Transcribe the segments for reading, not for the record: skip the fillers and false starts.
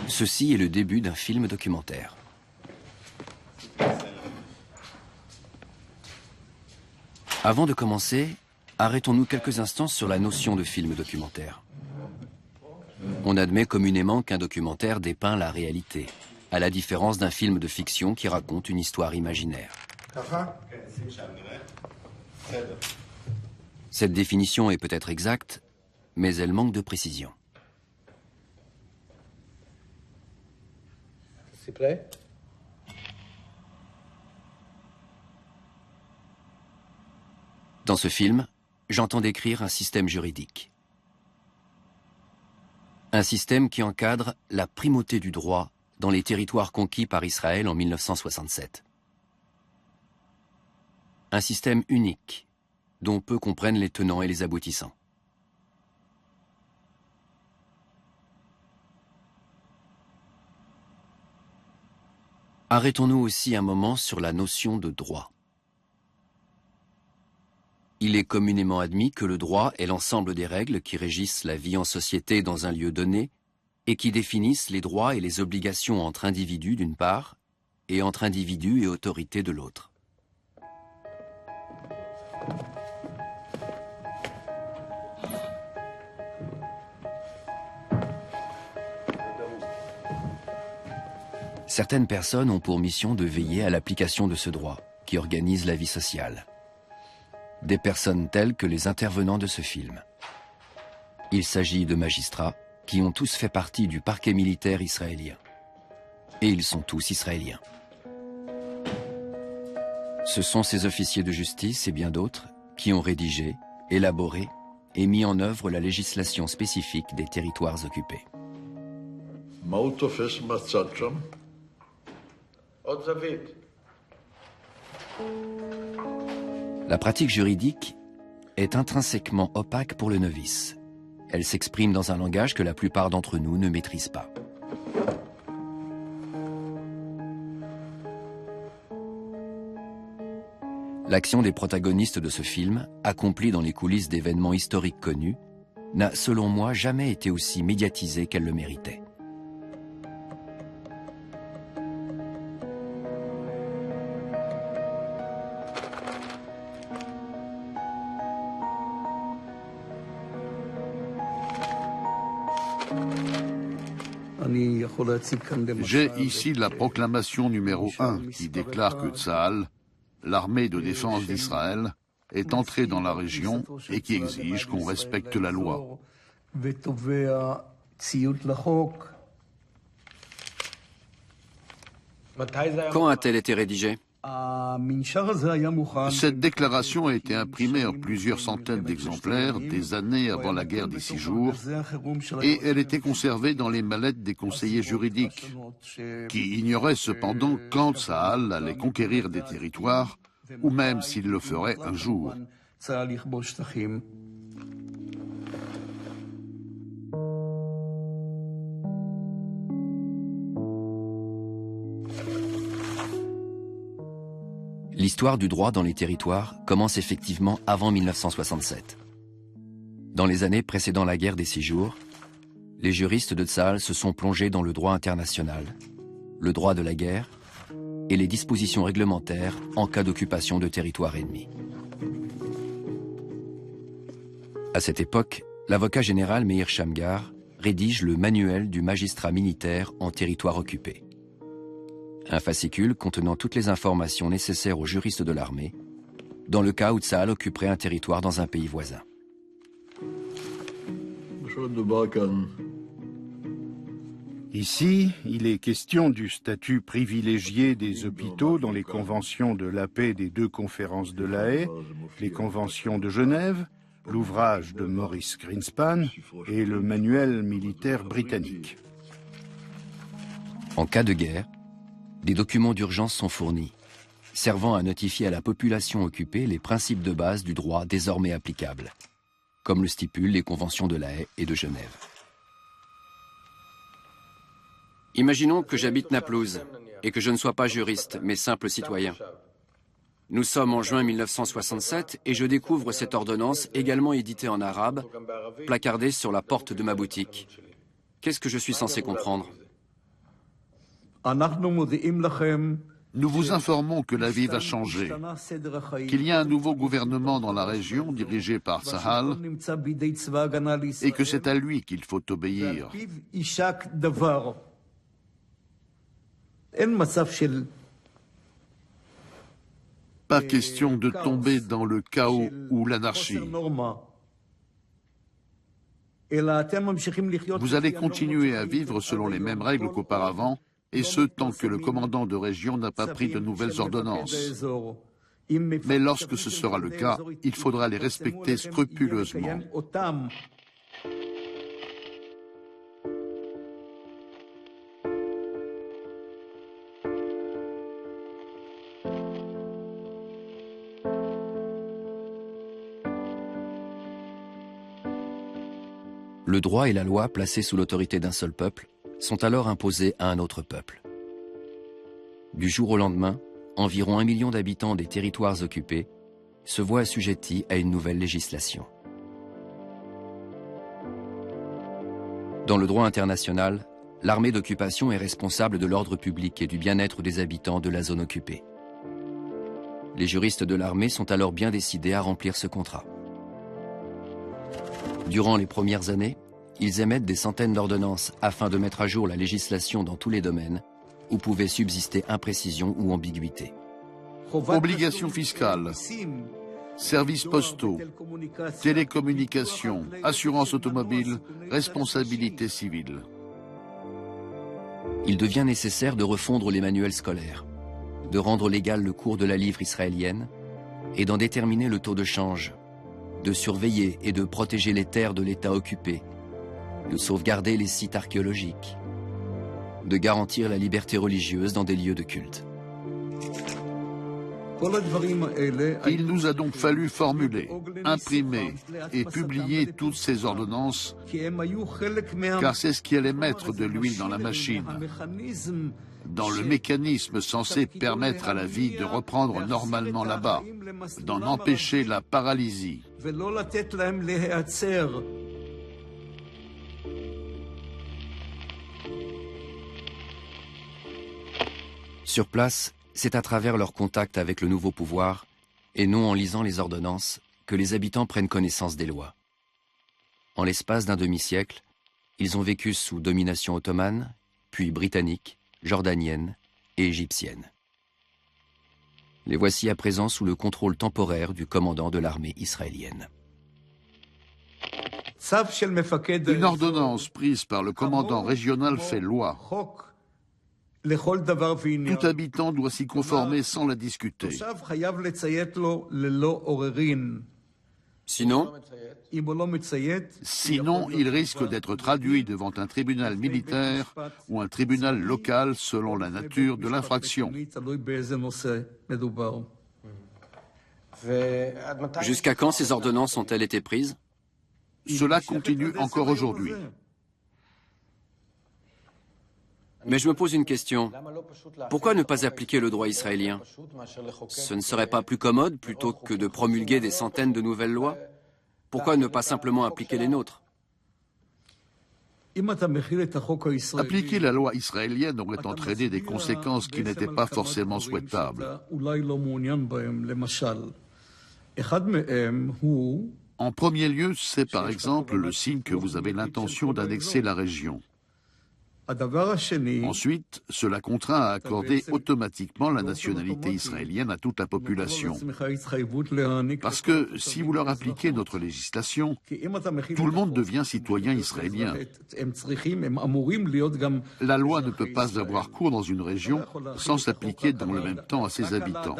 Ceci est le début d'un film documentaire. Avant de commencer, arrêtons-nous quelques instants sur la notion de film documentaire. On admet communément qu'un documentaire dépeint la réalité, à la différence d'un film de fiction qui raconte une histoire imaginaire. Cette définition est peut-être exacte, mais elle manque de précision. C'est prêt? Dans ce film, j'entends décrire un système juridique. Un système qui encadre la primauté du droit dans les territoires conquis par Israël en 1967. Un système unique, dont peu comprennent les tenants et les aboutissants. Arrêtons-nous aussi un moment sur la notion de droit. Il est communément admis que le droit est l'ensemble des règles qui régissent la vie en société dans un lieu donné et qui définissent les droits et les obligations entre individus d'une part et entre individus et autorités de l'autre. Certaines personnes ont pour mission de veiller à l'application de ce droit qui organise la vie sociale. Des personnes telles que les intervenants de ce film. Il s'agit de magistrats qui ont tous fait partie du parquet militaire israélien. Et ils sont tous israéliens. Ce sont ces officiers de justice et bien d'autres qui ont rédigé, élaboré et mis en œuvre la législation spécifique des territoires occupés. La pratique juridique est intrinsèquement opaque pour le novice. Elle s'exprime dans un langage que la plupart d'entre nous ne maîtrisent pas. L'action des protagonistes de ce film, accomplie dans les coulisses d'événements historiques connus, n'a, selon moi, jamais été aussi médiatisée qu'elle le méritait. J'ai ici la proclamation numéro 1 qui déclare que Tsahal, l'armée de défense d'Israël, est entrée dans la région et qui exige qu'on respecte la loi. Quand a-t-elle été rédigée ? Cette déclaration a été imprimée en plusieurs centaines d'exemplaires des années avant la guerre des 6 jours et elle était conservée dans les mallettes des conseillers juridiques qui ignoraient cependant quand Tsahal allait conquérir des territoires ou même s'il le ferait un jour. L'histoire du droit dans les territoires commence effectivement avant 1967. Dans les années précédant la guerre des 6 jours, les juristes de Tsahal se sont plongés dans le droit international, le droit de la guerre et les dispositions réglementaires en cas d'occupation de territoires ennemis. À cette époque, l'avocat général Meir Shamgar rédige le manuel du magistrat militaire en territoire occupé. Un fascicule contenant toutes les informations nécessaires aux juristes de l'armée, dans le cas où Tsahal occuperait un territoire dans un pays voisin. Ici, il est question du statut privilégié des hôpitaux dans les conventions de la paix des 2 conférences de La Haye, les conventions de Genève, l'ouvrage de Maurice Greenspan et le manuel militaire britannique. En cas de guerre, des documents d'urgence sont fournis, servant à notifier à la population occupée les principes de base du droit désormais applicables, comme le stipulent les conventions de La Haye et de Genève. Imaginons que j'habite Naplouse et que je ne sois pas juriste, mais simple citoyen. Nous sommes en juin 1967 et je découvre cette ordonnance également éditée en arabe, placardée sur la porte de ma boutique. Qu'est-ce que je suis censé comprendre? Nous vous informons que la vie va changer, qu'il y a un nouveau gouvernement dans la région dirigé par Tsahal et que c'est à lui qu'il faut obéir. Pas question de tomber dans le chaos ou l'anarchie. Vous allez continuer à vivre selon les mêmes règles qu'auparavant, et ce tant que le commandant de région n'a pas pris de nouvelles ordonnances. Mais lorsque ce sera le cas, il faudra les respecter scrupuleusement. Le droit et la loi, placés sous l'autorité d'un seul peuple, sont alors imposés à un autre peuple. Du jour au lendemain, environ 1 million d'habitants des territoires occupés se voient assujettis à une nouvelle législation. Dans le droit international, l'armée d'occupation est responsable de l'ordre public et du bien-être des habitants de la zone occupée. Les juristes de l'armée sont alors bien décidés à remplir ce contrat. Durant les premières années, ils émettent des centaines d'ordonnances afin de mettre à jour la législation dans tous les domaines où pouvaient subsister imprécisions ou ambiguïtés. Obligations fiscales, services postaux, télécommunications, assurance automobile, responsabilité civile. Il devient nécessaire de refondre les manuels scolaires, de rendre légal le cours de la livre israélienne et d'en déterminer le taux de change, de surveiller et de protéger les terres de l'État occupé, de sauvegarder les sites archéologiques, de garantir la liberté religieuse dans des lieux de culte. Il nous a donc fallu formuler, imprimer et publier toutes ces ordonnances, car c'est ce qui allait mettre de l'huile dans la machine, dans le mécanisme censé permettre à la vie de reprendre normalement là-bas, d'en empêcher la paralysie. Sur place, c'est à travers leur contact avec le nouveau pouvoir, et non en lisant les ordonnances, que les habitants prennent connaissance des lois. En l'espace d'un demi-siècle, ils ont vécu sous domination ottomane, puis britannique, jordanienne et égyptienne. Les voici à présent sous le contrôle temporaire du commandant de l'armée israélienne. Une ordonnance prise par le commandant régional fait loi. Tout habitant doit s'y conformer sans la discuter. Sinon, il risque d'être traduit devant un tribunal militaire ou un tribunal local selon la nature de l'infraction. Jusqu'à quand ces ordonnances ont-elles été prises? Cela continue encore aujourd'hui. Mais je me pose une question. Pourquoi ne pas appliquer le droit israélien? Ce ne serait pas plus commode plutôt que de promulguer des centaines de nouvelles lois? Pourquoi ne pas simplement appliquer les nôtres? Appliquer la loi israélienne aurait entraîné des conséquences qui n'étaient pas forcément souhaitables. En premier lieu, c'est par exemple le signe que vous avez l'intention d'annexer la région. Ensuite, cela contraint à accorder automatiquement la nationalité israélienne à toute la population. Parce que si vous leur appliquez notre législation, tout le monde devient citoyen israélien. La loi ne peut pas avoir cours dans une région sans s'appliquer dans le même temps à ses habitants.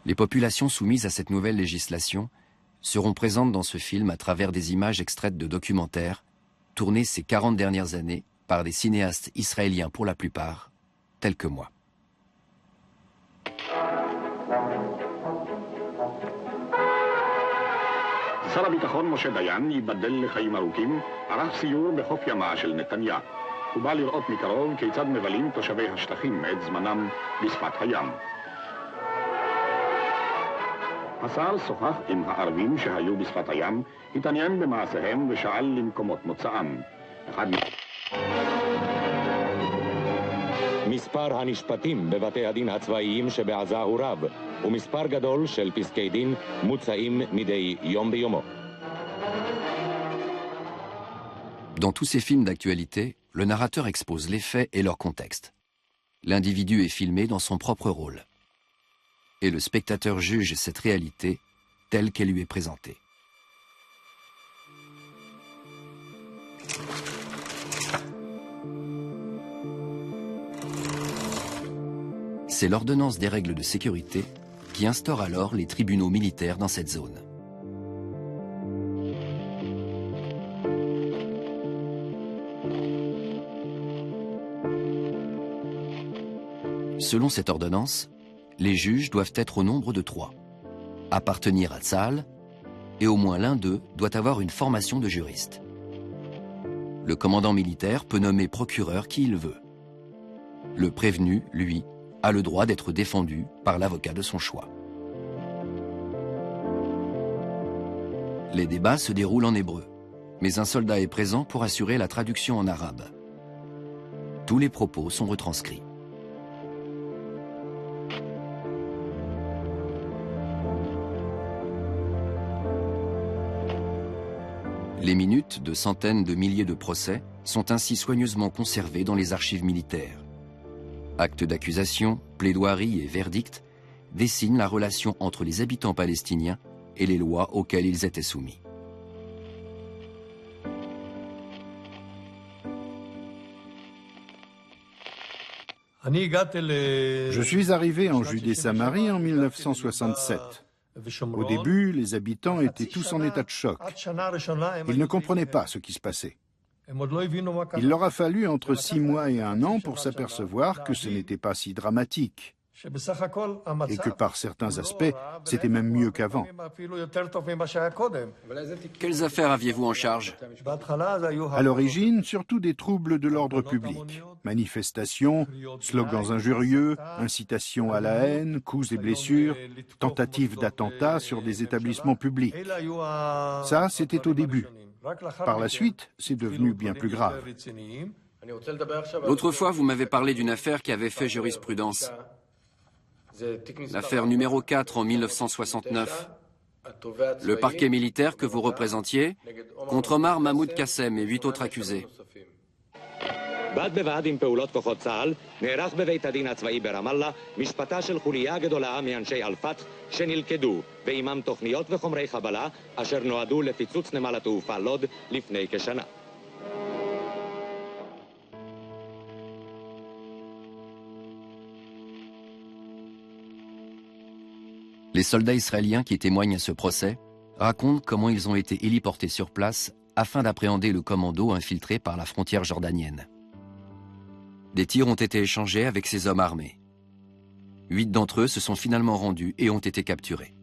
Les populations soumises à cette nouvelle législation seront présentes dans ce film à travers des images extraites de documentaires tournés ces 40 dernières années par des cinéastes israéliens pour la plupart, tels que moi. שר הביטחון משה דיין, ייבדל לחיים ארוכים, ערך סיור בחוף ימה של נתניה. הוא בא לראות מקרוב כיצד מבלים תושבי השטחים את זמנם בשפת הים. השר שוחח עם הערבים שהיו בשפת הים, התעניין במעשיהם ושאל למקומות מוצאם. מספר הנשפטים בבתי הדין הצבאיים שבעזה הוא רב, ומספר גדול של פסקי דין מוצאים מדי יום ביומו. Dans tous ces films d'actualité, le narrateur expose les faits et leur contexte. L'individu est filmé dans son propre rôle. Et le spectateur juge cette réalité telle qu'elle lui est présentée. C'est l'ordonnance des règles de sécurité qui instaure alors les tribunaux militaires dans cette zone. Selon cette ordonnance, les juges doivent être au nombre de 3, appartenir à Tsahal, et au moins l'un d'eux doit avoir une formation de juriste. Le commandant militaire peut nommer procureur qui il veut. Le prévenu, lui, a le droit d'être défendu par l'avocat de son choix. Les débats se déroulent en hébreu, mais un soldat est présent pour assurer la traduction en arabe. Tous les propos sont retranscrits. Les minutes de centaines de milliers de procès sont ainsi soigneusement conservées dans les archives militaires. Actes d'accusation, plaidoiries et verdicts dessinent la relation entre les habitants palestiniens et les lois auxquelles ils étaient soumis. Je suis arrivé en Judée-Samarie en 1967. Au début, les habitants étaient tous en état de choc. Ils ne comprenaient pas ce qui se passait. Il leur a fallu entre 6 mois et 1 an pour s'apercevoir que ce n'était pas si dramatique et que par certains aspects, c'était même mieux qu'avant. Quelles affaires aviez-vous en charge? À l'origine, surtout des troubles de l'ordre public, manifestations, slogans injurieux, incitations à la haine, coups et blessures, tentatives d'attentats sur des établissements publics. Ça, c'était au début. Par la suite, c'est devenu bien plus grave. L'autre fois, vous m'avez parlé d'une affaire qui avait fait jurisprudence. L'affaire numéro 4 en 1969. Le parquet militaire que vous représentiez contre Omar Mahmoud Qassem et 8 autres accusés. בד בבד עם פעולות כוחות צה"ל, נערך בבית הדין הצבאי ברמאללה משפטה של חוליה גדולה מאנשי אל-פתח שנלכדו, ועימם תוכניות וחומרי חבלה אשר נועדו לפיצוץ נמל התעופה לוד לפני כשנה. Les soldats israéliens qui témoignent à ce procès racontent comment ils ont été héliportés sur place afin d'appréhender le commando infiltré par la frontière jordanienne. Des tirs ont été échangés avec ces hommes armés. 8 d'entre eux se sont finalement rendus et ont été capturés.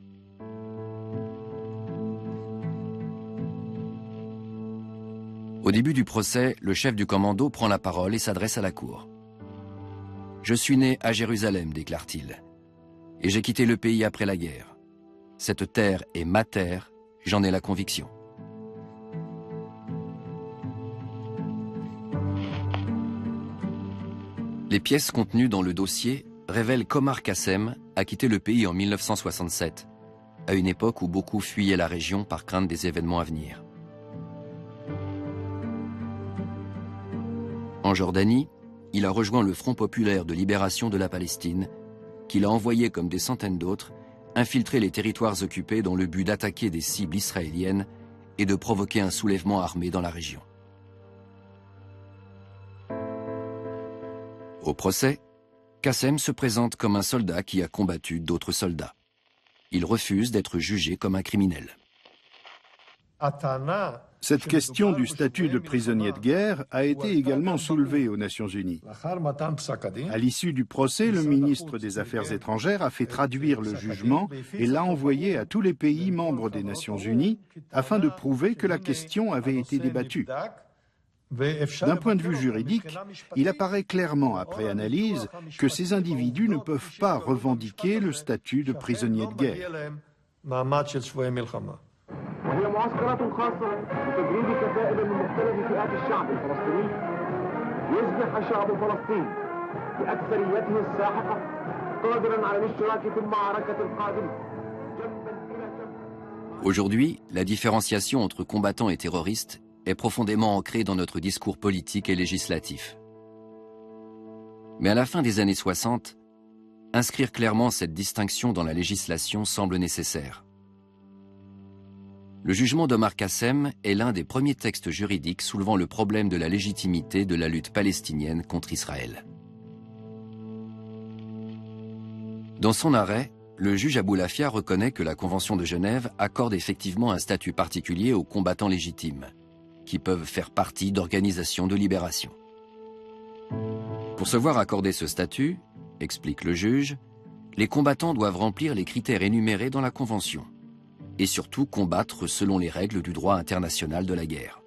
Au début du procès, le chef du commando prend la parole et s'adresse à la cour. « Je suis né à Jérusalem, déclare-t-il, et j'ai quitté le pays après la guerre. Cette terre est ma terre, j'en ai la conviction. » Les pièces contenues dans le dossier révèlent qu'Omar Qassem a quitté le pays en 1967, à une époque où beaucoup fuyaient la région par crainte des événements à venir. En Jordanie, il a rejoint le Front populaire de libération de la Palestine, qu'il a envoyé comme des centaines d'autres, infiltrer les territoires occupés dans le but d'attaquer des cibles israéliennes et de provoquer un soulèvement armé dans la région. Au procès, Qassem se présente comme un soldat qui a combattu d'autres soldats. Il refuse d'être jugé comme un criminel. Cette question du statut de prisonnier de guerre a été également soulevée aux Nations Unies. À l'issue du procès, le ministre des Affaires étrangères a fait traduire le jugement et l'a envoyé à tous les pays membres des Nations Unies afin de prouver que la question avait été débattue. D'un point de vue juridique, il apparaît clairement après analyse que ces individus ne peuvent pas revendiquer le statut de prisonnier de guerre. وهي معسكرات خاصة لتدريب كتائب من مختلف فئات الشعب الفلسطيني يصبح الشعب الفلسطيني بأكثريته الساحقة قادرا على الاشتراك في المعركة القادمة جنبا إلى جنب. Aujourd'hui, la différenciation entre combattants et terroristes est profondément ancrée dans notre discours politique et législatif. Mais à la fin des années 60, inscrire clairement cette distinction dans la législation semble nécessaire. Le jugement d'Omar Qassem est l'un des premiers textes juridiques soulevant le problème de la légitimité de la lutte palestinienne contre Israël. Dans son arrêt, le juge Aboulafia reconnaît que la Convention de Genève accorde effectivement un statut particulier aux combattants légitimes, qui peuvent faire partie d'organisations de libération. Pour se voir accorder ce statut, explique le juge, les combattants doivent remplir les critères énumérés dans la Convention, et surtout combattre selon les règles du droit international de la guerre.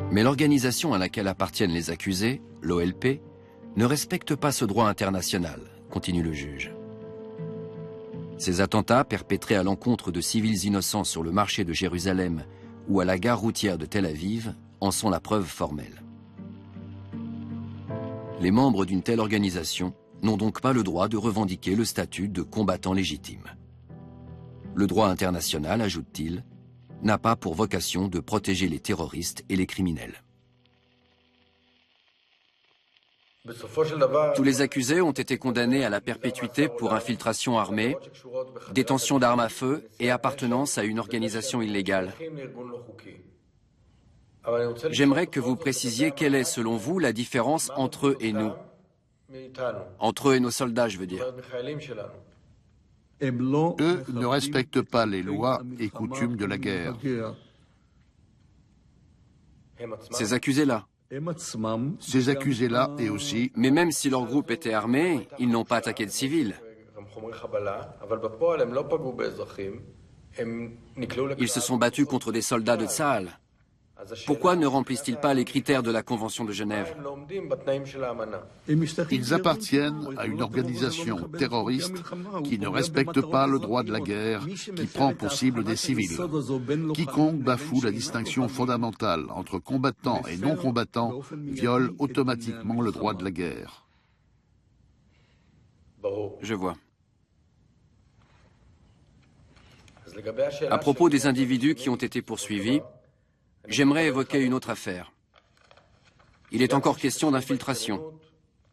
Mais l'organisation à laquelle appartiennent les accusés, l'OLP, ne respecte pas ce droit international, continue le juge. Ces attentats perpétrés à l'encontre de civils innocents sur le marché de Jérusalem ou à la gare routière de Tel Aviv en sont la preuve formelle. Les membres d'une telle organisation n'ont donc pas le droit de revendiquer le statut de combattant légitime. Le droit international, ajoute-t-il, n'a pas pour vocation de protéger les terroristes et les criminels. Tous les accusés ont été condamnés à la perpétuité pour infiltration armée, détention d'armes à feu et appartenance à une organisation illégale. J'aimerais que vous précisiez quelle est, selon vous, la différence entre eux et nous. Entre eux et nos soldats, je veux dire. Eux ne respectent pas les lois et coutumes de la guerre. Ces accusés-là. Ces accusés-là et aussi... Mais même si leur groupe était armé, ils n'ont pas attaqué de civils. Ils se sont battus contre des soldats de Tsahal. Pourquoi ne remplissent-ils pas les critères de la Convention de Genève? Ils appartiennent à une organisation terroriste qui ne respecte pas le droit de la guerre, qui prend pour cible des civils. Quiconque bafoue la distinction fondamentale entre combattants et non-combattants viole automatiquement le droit de la guerre. Je vois. À propos des individus qui ont été poursuivis, j'aimerais évoquer une autre affaire. Il est encore question d'infiltration.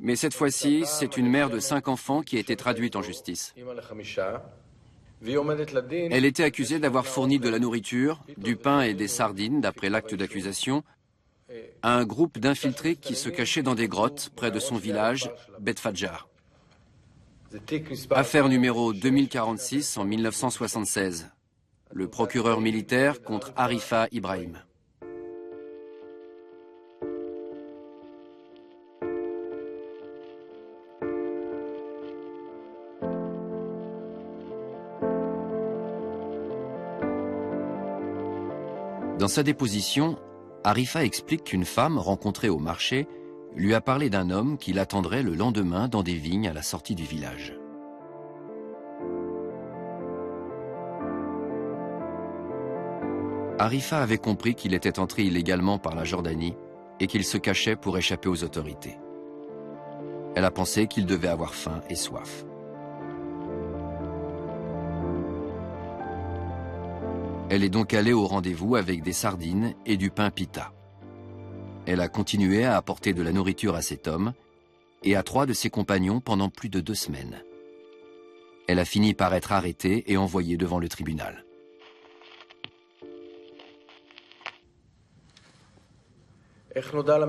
Mais cette fois-ci, c'est une mère de 5 enfants qui a été traduite en justice. Elle était accusée d'avoir fourni de la nourriture, du pain et des sardines, d'après l'acte d'accusation, à un groupe d'infiltrés qui se cachaient dans des grottes près de son village, Bet Fadjar. Affaire numéro 2046 en 1976. Le procureur militaire contre Arifa Ibrahim. Dans sa déposition, Arifa explique qu'une femme rencontrée au marché lui a parlé d'un homme qui l'attendrait le lendemain dans des vignes à la sortie du village. Arifa avait compris qu'il était entré illégalement par la Jordanie et qu'il se cachait pour échapper aux autorités. Elle a pensé qu'il devait avoir faim et soif. Elle est donc allée au rendez-vous avec des sardines et du pain pita. Elle a continué à apporter de la nourriture à cet homme et à 3 de ses compagnons pendant plus de 2 semaines. Elle a fini par être arrêtée et envoyée devant le tribunal.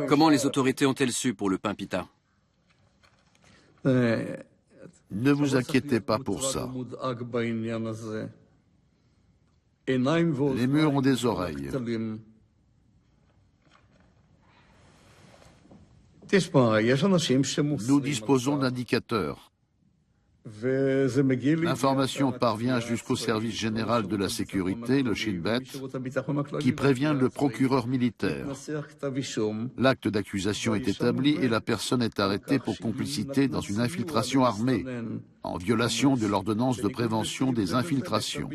Comment les autorités ont-elles su pour le pain pita? Ne vous inquiétez pas pour ça. Les murs ont des oreilles. Nous disposons d'indicateurs. L'information parvient jusqu'au service général de la sécurité, le Shin Bet, qui prévient le procureur militaire. L'acte d'accusation est établi et la personne est arrêtée pour complicité dans une infiltration armée, en violation de l'ordonnance de prévention des infiltrations.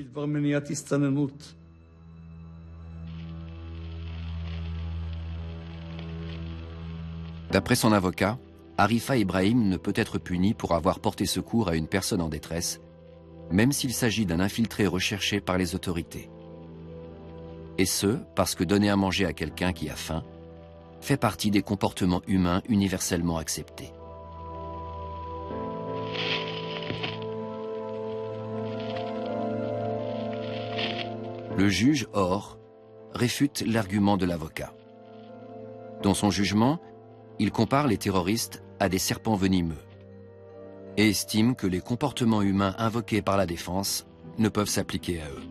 D'après son avocat, Arifa Ibrahim ne peut être puni pour avoir porté secours à une personne en détresse, même s'il s'agit d'un infiltré recherché par les autorités. Et ce, parce que donner à manger à quelqu'un qui a faim fait partie des comportements humains universellement acceptés. Le juge Or réfute l'argument de l'avocat. Dans son jugement, il compare les terroristes à des serpents venimeux et estime que les comportements humains invoqués par la défense ne peuvent s'appliquer à eux.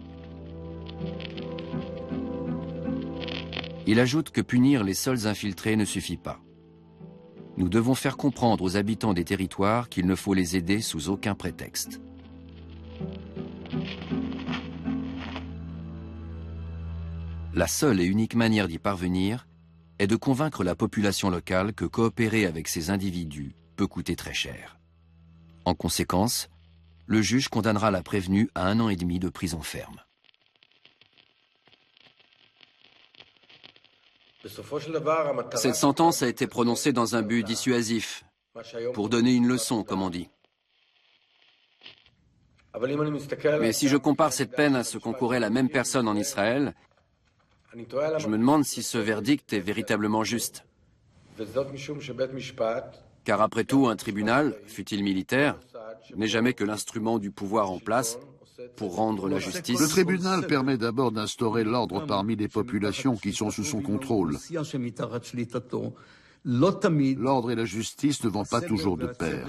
Il ajoute que punir les seuls infiltrés ne suffit pas. Nous devons faire comprendre aux habitants des territoires qu'il ne faut les aider sous aucun prétexte. La seule et unique manière d'y parvenir est de convaincre la population locale que coopérer avec ces individus peut coûter très cher. En conséquence, le juge condamnera la prévenue à 1 an et demi de prison ferme. Cette sentence a été prononcée dans un but dissuasif, pour donner une leçon, comme on dit. Mais si je compare cette peine à ce qu'encourait la même personne en Israël, je me demande si ce verdict est véritablement juste. Car après tout, un tribunal, fût-il militaire, n'est jamais que l'instrument du pouvoir en place pour rendre la justice. Le tribunal permet d'abord d'instaurer l'ordre parmi les populations qui sont sous son contrôle. L'ordre et la justice ne vont pas toujours de pair.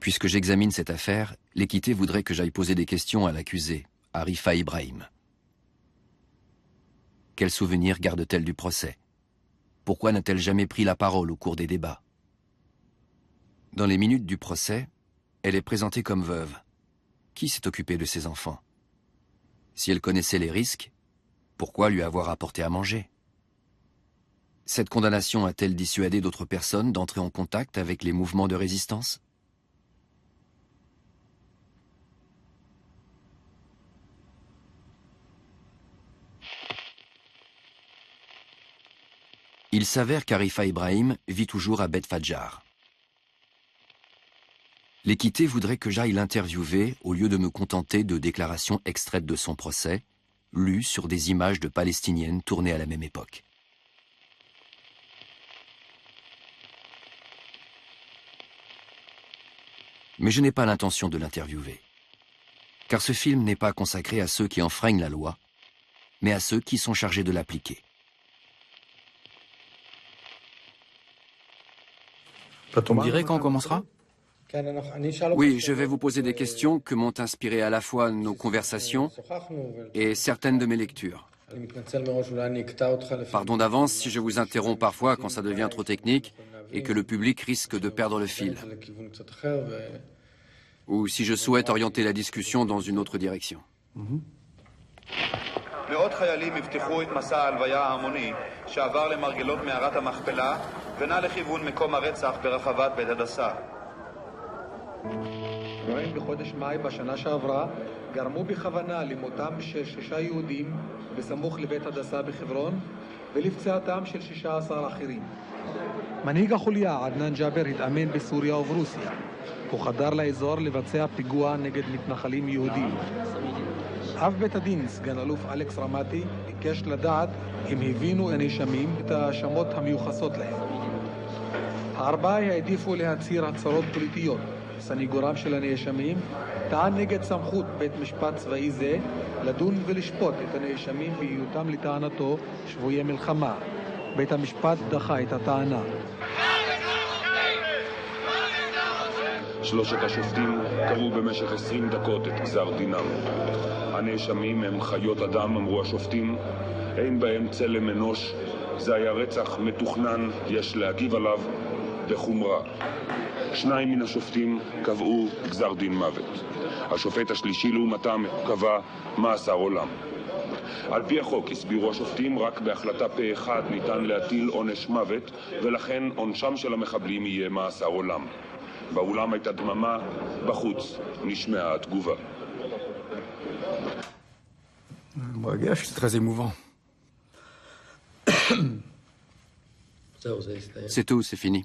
Puisque j'examine cette affaire, l'équité voudrait que j'aille poser des questions à l'accusée, Arifa Ibrahim. Quel souvenir garde-t-elle du procès? Pourquoi n'a-t-elle jamais pris la parole au cours des débats? Dans les minutes du procès, elle est présentée comme veuve. Qui s'est occupé de ses enfants? Si elle connaissait les risques, pourquoi lui avoir apporté à manger? Cette condamnation a-t-elle dissuadé d'autres personnes d'entrer en contact avec les mouvements de résistance? Il s'avère qu'Arifa Ibrahim vit toujours à Beth Fadjar. L'équité voudrait que j'aille l'interviewer au lieu de me contenter de déclarations extraites de son procès, lues sur des images de Palestiniennes tournées à la même époque. Mais je n'ai pas l'intention de l'interviewer, car ce film n'est pas consacré à ceux qui enfreignent la loi, mais à ceux qui sont chargés de l'appliquer. On dirait quand on commencera? Oui, je vais vous poser des questions que m'ont inspiré à la fois nos conversations et certaines de mes lectures. Pardon d'avance si je vous interromps parfois quand ça devient trop technique et que le public risque de perdre le fil. Ou si je souhaite orienter la discussion dans une autre direction. מאות חיילים יפתחו את מסע ההלוויה ההמוני שעבר למרגלות מערת המכפלה ונע לכיוון מקום הרצח ברחבת בית הדסה. אירועים בחודש מאי בשנה שעברה גרמו בכוונה למותם של 6 יהודים בסמוך לבית הדסה בחברון ולפציעתם של 16 אחרים. מנהיג החוליה עדנאן ג'אבר התאמן בסוריה וברוסיה. הוא חדר לאזור לבצע פיגוע נגד מתנחלים יהודים. אב בית הדין, סגן אלוף אלכס רמתי, ביקש לדעת אם הבינו הנאשמים את ההאשמות המיוחסות להם. הארבעה העדיפו להצהיר הצהרות פוליטיות. סניגורם של הנאשמים טען נגד סמכות בית משפט צבאי זה לדון ולשפוט את הנאשמים בהיותם לטענתו שבויי מלחמה. בית המשפט דחה את הטענה. שלושת השופטים קראו במשך 20 דקות את גזר דינם. הנאשמים הם חיות אדם, אמרו השופטים, אין בהם צלם אנוש, זה היה רצח מתוכנן, יש להגיב עליו בחומרה. שניים מן השופטים קבעו גזר דין מוות. השופט השלישי לעומתם קבע מאסר עולם. על פי החוק הסבירו השופטים, רק בהחלטה פה אחד ניתן להטיל עונש מוות, ולכן עונשם של המחבלים יהיה מאסר עולם. באולם הייתה דממה, בחוץ נשמעה התגובה. C'est très émouvant. C'est tout, c'est fini.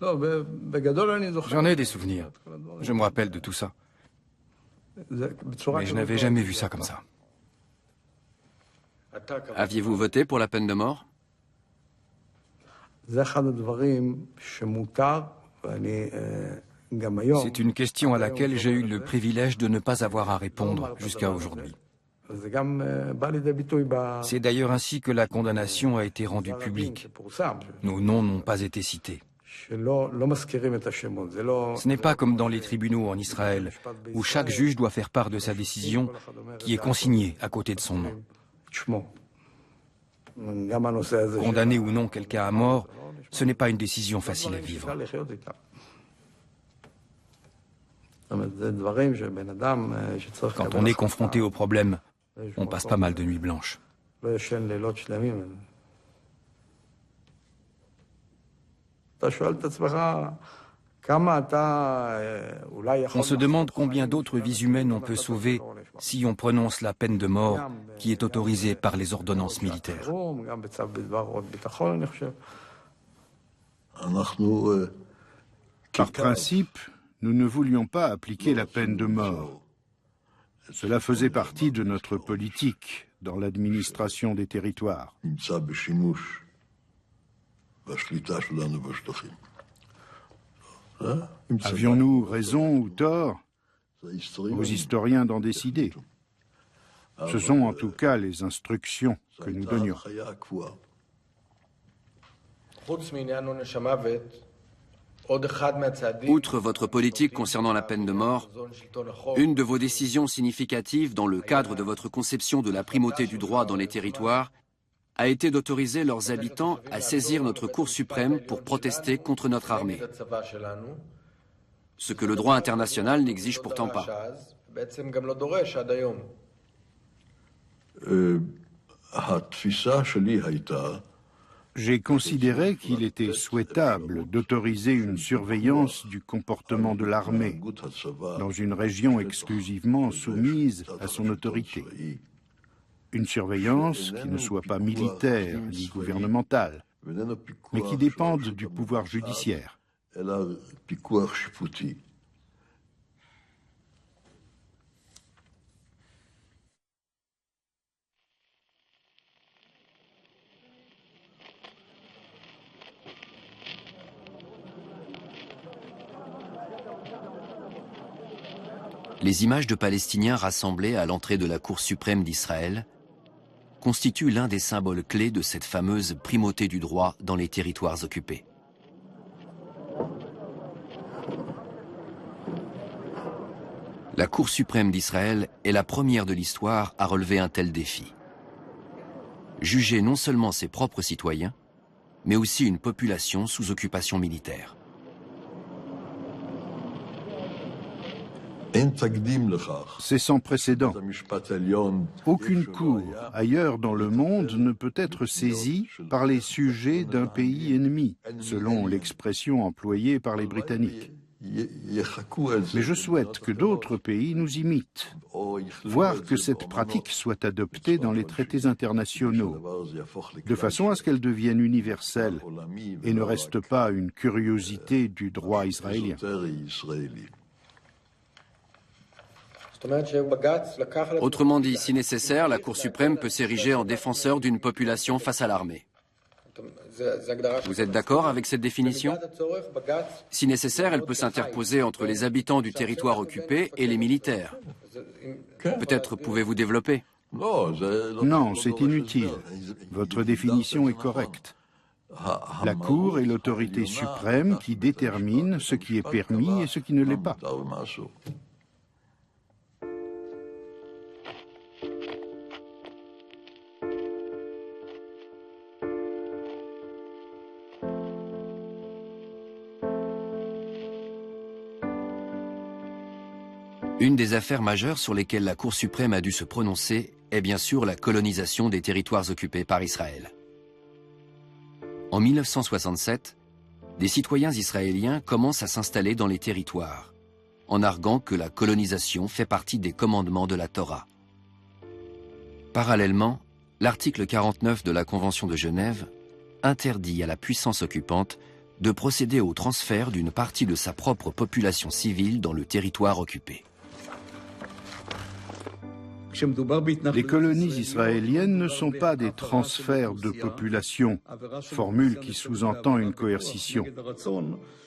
J'en ai des souvenirs. Je me rappelle de tout ça. Mais je n'avais jamais vu ça comme ça. Aviez-vous voté pour la peine de mort? C'est une question à laquelle j'ai eu le privilège de ne pas avoir à répondre jusqu'à aujourd'hui. C'est d'ailleurs ainsi que la condamnation a été rendue publique. Nos noms n'ont pas été cités. Ce n'est pas comme dans les tribunaux en Israël, où chaque juge doit faire part de sa décision, qui est consignée à côté de son nom. Condamner ou non quelqu'un à mort, ce n'est pas une décision facile à vivre. Quand on est confronté au problème, on passe pas mal de nuits blanches. On se demande combien d'autres vies humaines on peut sauver si on prononce la peine de mort qui est autorisée par les ordonnances militaires. Par principe, nous ne voulions pas appliquer la peine de mort. Cela faisait partie de notre politique dans l'administration des territoires. Avions-nous raison ou tort? Aux historiens d'en décider. Ce sont en tout cas les instructions que nous donnions. Outre votre politique concernant la peine de mort, une de vos décisions significatives dans le cadre de votre conception de la primauté du droit dans les territoires a été d'autoriser leurs habitants à saisir notre Cour suprême pour protester contre notre armée. Ce que le droit international n'exige pourtant pas. J'ai considéré qu'il était souhaitable d'autoriser une surveillance du comportement de l'armée dans une région exclusivement soumise à son autorité. Une surveillance qui ne soit pas militaire ni gouvernementale, mais qui dépende du pouvoir judiciaire. Les images de Palestiniens rassemblés à l'entrée de la Cour suprême d'Israël constituent l'un des symboles clés de cette fameuse primauté du droit dans les territoires occupés. La Cour suprême d'Israël est la première de l'histoire à relever un tel défi. Juger non seulement ses propres citoyens, mais aussi une population sous occupation militaire. C'est sans précédent. Aucune cour ailleurs dans le monde ne peut être saisie par les sujets d'un pays ennemi, selon l'expression employée par les Britanniques. Mais je souhaite que d'autres pays nous imitent, voire que cette pratique soit adoptée dans les traités internationaux, de façon à ce qu'elle devienne universelle et ne reste pas une curiosité du droit israélien. Autrement dit, si nécessaire, la Cour suprême peut s'ériger en défenseur d'une population face à l'armée. Vous êtes d'accord avec cette définition? Si nécessaire, elle peut s'interposer entre les habitants du territoire occupé et les militaires. Peut-être pouvez-vous développer? Non, c'est inutile. Votre définition est correcte. La Cour est l'autorité suprême qui détermine ce qui est permis et ce qui ne l'est pas. Une des affaires majeures sur lesquelles la Cour suprême a dû se prononcer est bien sûr la colonisation des territoires occupés par Israël. En 1967, des citoyens israéliens commencent à s'installer dans les territoires, en arguant que la colonisation fait partie des commandements de la Torah. Parallèlement, l'article 49 de la Convention de Genève interdit à la puissance occupante de procéder au transfert d'une partie de sa propre population civile dans le territoire occupé. Les colonies israéliennes ne sont pas des transferts de population, formule qui sous-entend une coercition.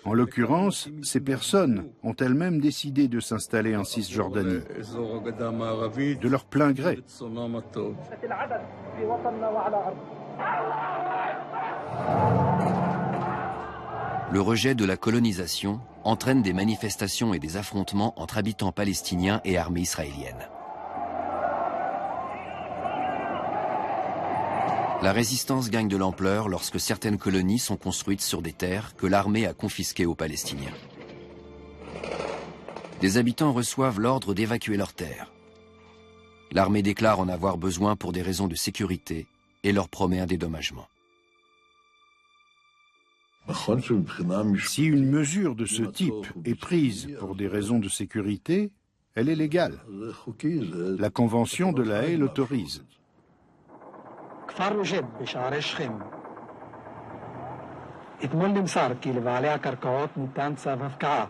En l'occurrence, ces personnes ont elles-mêmes décidé de s'installer en Cisjordanie, de leur plein gré. Le rejet de la colonisation entraîne des manifestations et des affrontements entre habitants palestiniens et armée israélienne. La résistance gagne de l'ampleur lorsque certaines colonies sont construites sur des terres que l'armée a confisquées aux Palestiniens. Des habitants reçoivent l'ordre d'évacuer leurs terres. L'armée déclare en avoir besoin pour des raisons de sécurité et leur promet un dédommagement. Si une mesure de ce type est prise pour des raisons de sécurité, elle est légale. La Convention de La Haye l'autorise. כפר נוג'ד בשערי שכם. אתמול נמסר כי לבעלי הקרקעות ניתן צו הפקעה.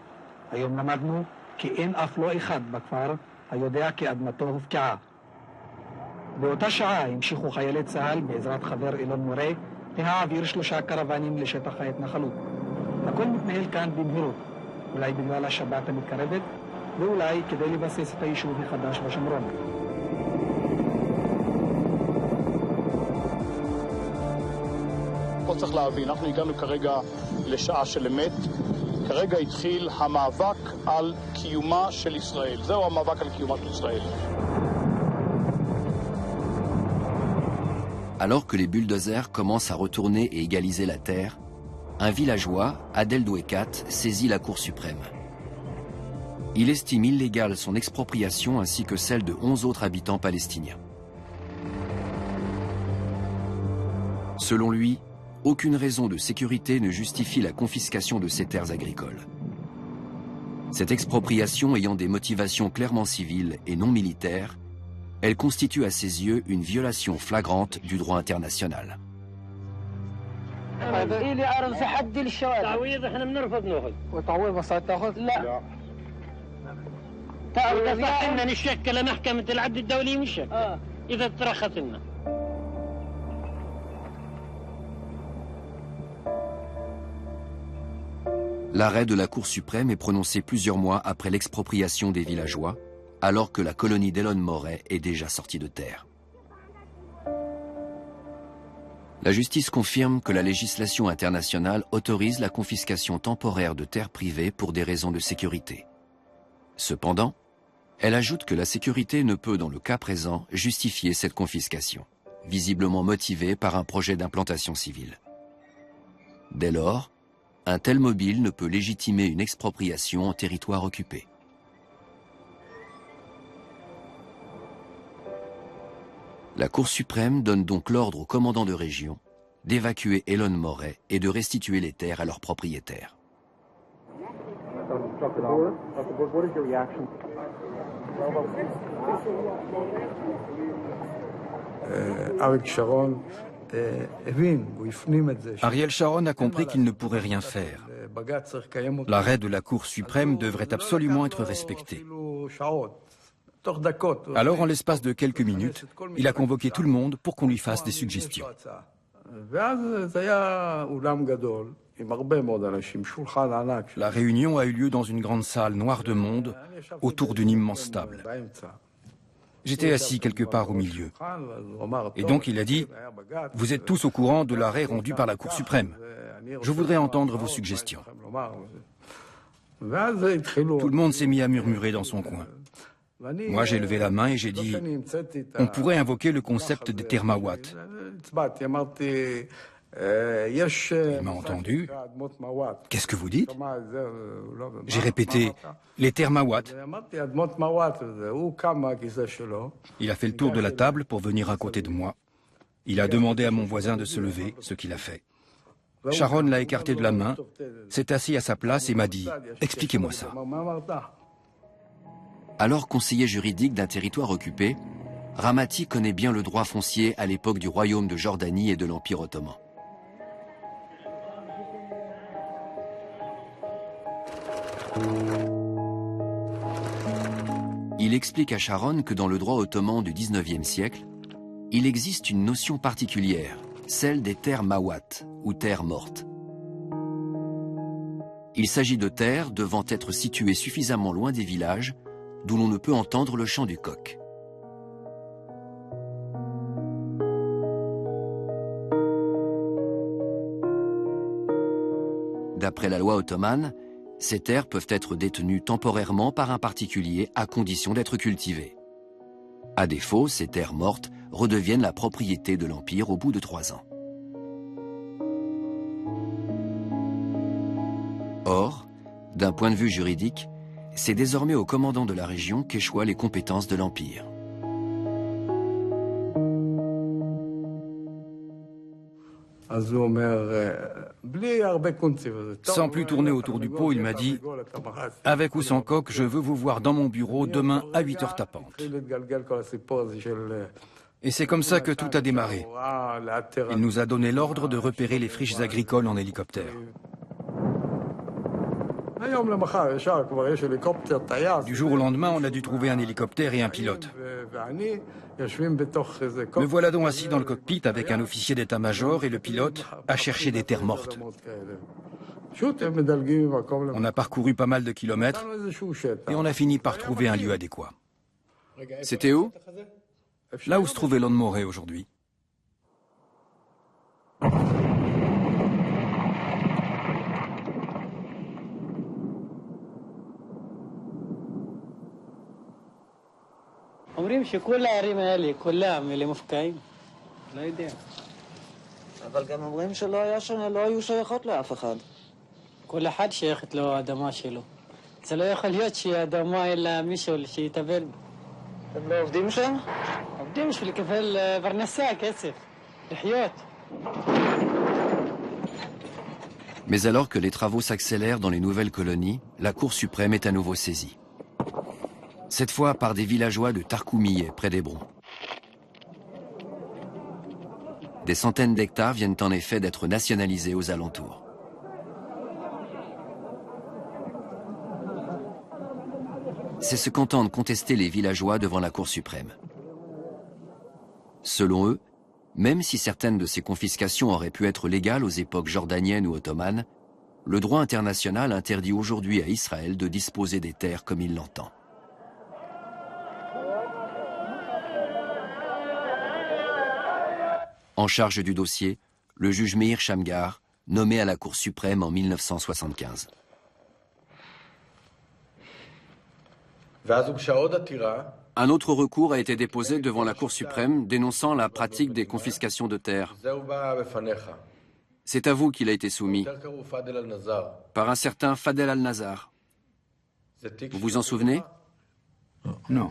היום למדנו כי אין אף לא אחד בכפר היודע כי אדמתו הופקעה. באותה שעה המשיכו חיילי צה"ל בעזרת חבר אילון מורה להעביר 3 קרוונים לשטח ההתנחלות. הכל מתנהל כאן במהירות, אולי בגלל השבת המתקרבת, ואולי כדי לבסס את היישוב החדש בשומרון. פה צריך להבין, אנחנו הגענו כרגע לשעה של אמת. כרגע התחיל המאבק על קיומה של ישראל. זהו המאבק על קיומה של ישראל. Alors que les bulldozers commencent à retourner et égaliser la terre, un villageois, Adel Douekat, saisit la Cour suprême. Il estime illégale son expropriation ainsi que celle de 11 autres habitants palestiniens. Selon lui, aucune raison de sécurité ne justifie la confiscation de ces terres agricoles. Cette expropriation ayant des motivations clairement civiles et non militaires, elle constitue à ses yeux une violation flagrante du droit international. L'arrêt de la Cour suprême est prononcé plusieurs mois après l'expropriation des villageois, alors que la colonie d'Elon Morey est déjà sortie de terre. La justice confirme que la législation internationale autorise la confiscation temporaire de terres privées pour des raisons de sécurité. Cependant, elle ajoute que la sécurité ne peut, dans le cas présent, justifier cette confiscation, visiblement motivée par un projet d'implantation civile. Dès lors, un tel mobile ne peut légitimer une expropriation en territoire occupé. La Cour suprême donne donc l'ordre au commandant de région d'évacuer Elon Morey et de restituer les terres à leurs propriétaires. Ariel Sharon a compris qu'il ne pourrait rien faire. L'arrêt de la Cour suprême devrait absolument être respecté. Alors, en l'espace de quelques minutes, il a convoqué tout le monde pour qu'on lui fasse des suggestions. La réunion a eu lieu dans une grande salle noire de monde, autour d'une immense table. J'étais assis quelque part au milieu. Et donc il a dit, « Vous êtes tous au courant de l'arrêt rendu par la Cour suprême. Je voudrais entendre vos suggestions. » Tout le monde s'est mis à murmurer dans son coin. Moi, j'ai levé la main et j'ai dit, on pourrait invoquer le concept des termawat. Il m'a entendu. Qu'est-ce que vous dites? J'ai répété, les termawat. Il a fait le tour de la table pour venir à côté de moi. Il a demandé à mon voisin de se lever, ce qu'il a fait. Sharon l'a écarté de la main, s'est assis à sa place et m'a dit, expliquez-moi ça. Alors conseiller juridique d'un territoire occupé, Ramati connaît bien le droit foncier à l'époque du royaume de Jordanie et de l'Empire ottoman. Il explique à Sharon que dans le droit ottoman du 19e siècle, il existe une notion particulière, celle des terres mawat, ou terres mortes. Il s'agit de terres devant être situées suffisamment loin des villages, d'où l'on ne peut entendre le chant du coq. D'après la loi ottomane, ces terres peuvent être détenues temporairement par un particulier à condition d'être cultivées. À défaut, ces terres mortes redeviennent la propriété de l'Empire au bout de 3 ans. Or, d'un point de vue juridique, c'est désormais au commandant de la région qu'échoient les compétences de l'Empire. Sans plus tourner autour du pot, il m'a dit « Avec ou sans coq, je veux vous voir dans mon bureau demain à 8h tapantes. » Et c'est comme ça que tout a démarré. Il nous a donné l'ordre de repérer les friches agricoles en hélicoptère. Du jour au lendemain, on a dû trouver un hélicoptère et un pilote. Me voilà donc assis dans le cockpit avec un officier d'état-major et le pilote à chercher des terres mortes. On a parcouru pas mal de kilomètres et on a fini par trouver un lieu adéquat. C'était où? Là où se trouvait Lon Moré aujourd'hui. אומרים שכל הערים האלה, כולם, אלה מופקעים. לא יודע. אבל גם אומרים שלא היו שייכות לאף אחד. כל אחד שייכת לו האדמה שלו. זה לא יכול להיות שהאדמה אלא מישהו שיטפל בו. אתם לא עובדים שם? עובדים בשביל לקבל פרנסה, כסף, לחיות. Mais alors que les travaux s'accélèrent dans les nouvelles colonies, la Cour suprême est à nouveau saisie. Cette fois par des villageois de Tarkoumiyeh, près d'Hébron. Des centaines d'hectares viennent en effet d'être nationalisés aux alentours. C'est ce qu'entendent contester les villageois devant la Cour suprême. Selon eux, même si certaines de ces confiscations auraient pu être légales aux époques jordaniennes ou ottomanes, le droit international interdit aujourd'hui à Israël de disposer des terres comme il l'entend. En charge du dossier, le juge Meir Shamgar, nommé à la Cour suprême en 1975. Un autre recours a été déposé devant la Cour suprême dénonçant la pratique des confiscations de terres. C'est à vous qu'il a été soumis, par un certain Fadel al-Nazar. Vous vous en souvenez? Non.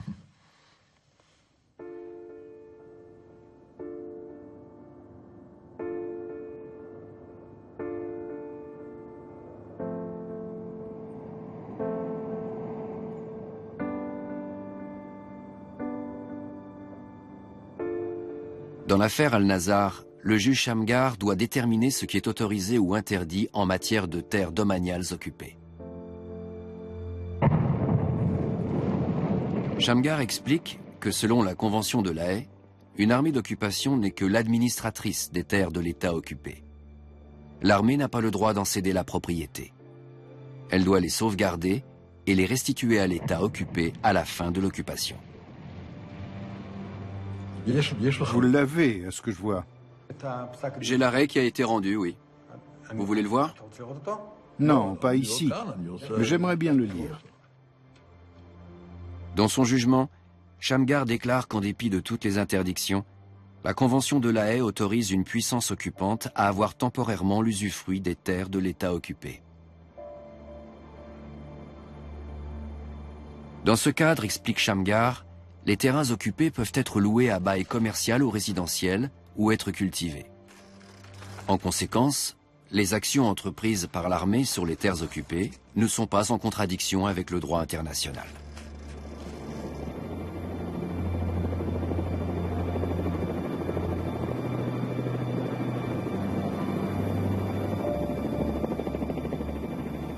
Dans l'affaire Al-Nazar, le juge Shamgar doit déterminer ce qui est autorisé ou interdit en matière de terres domaniales occupées. Shamgar explique que selon la Convention de La Haye, Une armée d'occupation n'est que l'administratrice des terres de l'État occupé. L'armée n'a pas le droit d'en céder la propriété. Elle doit les sauvegarder et les restituer à l'État occupé à la fin de l'occupation. Vous l'avez, à ce que je vois. J'ai l'arrêt qui a été rendu, oui. Vous voulez le voir? Non, pas ici. Mais j'aimerais bien le lire. Dans son jugement, Shamgar déclare qu'en dépit de toutes les interdictions, la Convention de La Haye autorise une puissance occupante à avoir temporairement l'usufruit des terres de l'État occupé. Dans ce cadre, explique Shamgar, les terrains occupés peuvent être loués à bail commercial ou résidentiel ou être cultivés. En conséquence, les actions entreprises par l'armée sur les terres occupées ne sont pas en contradiction avec le droit international.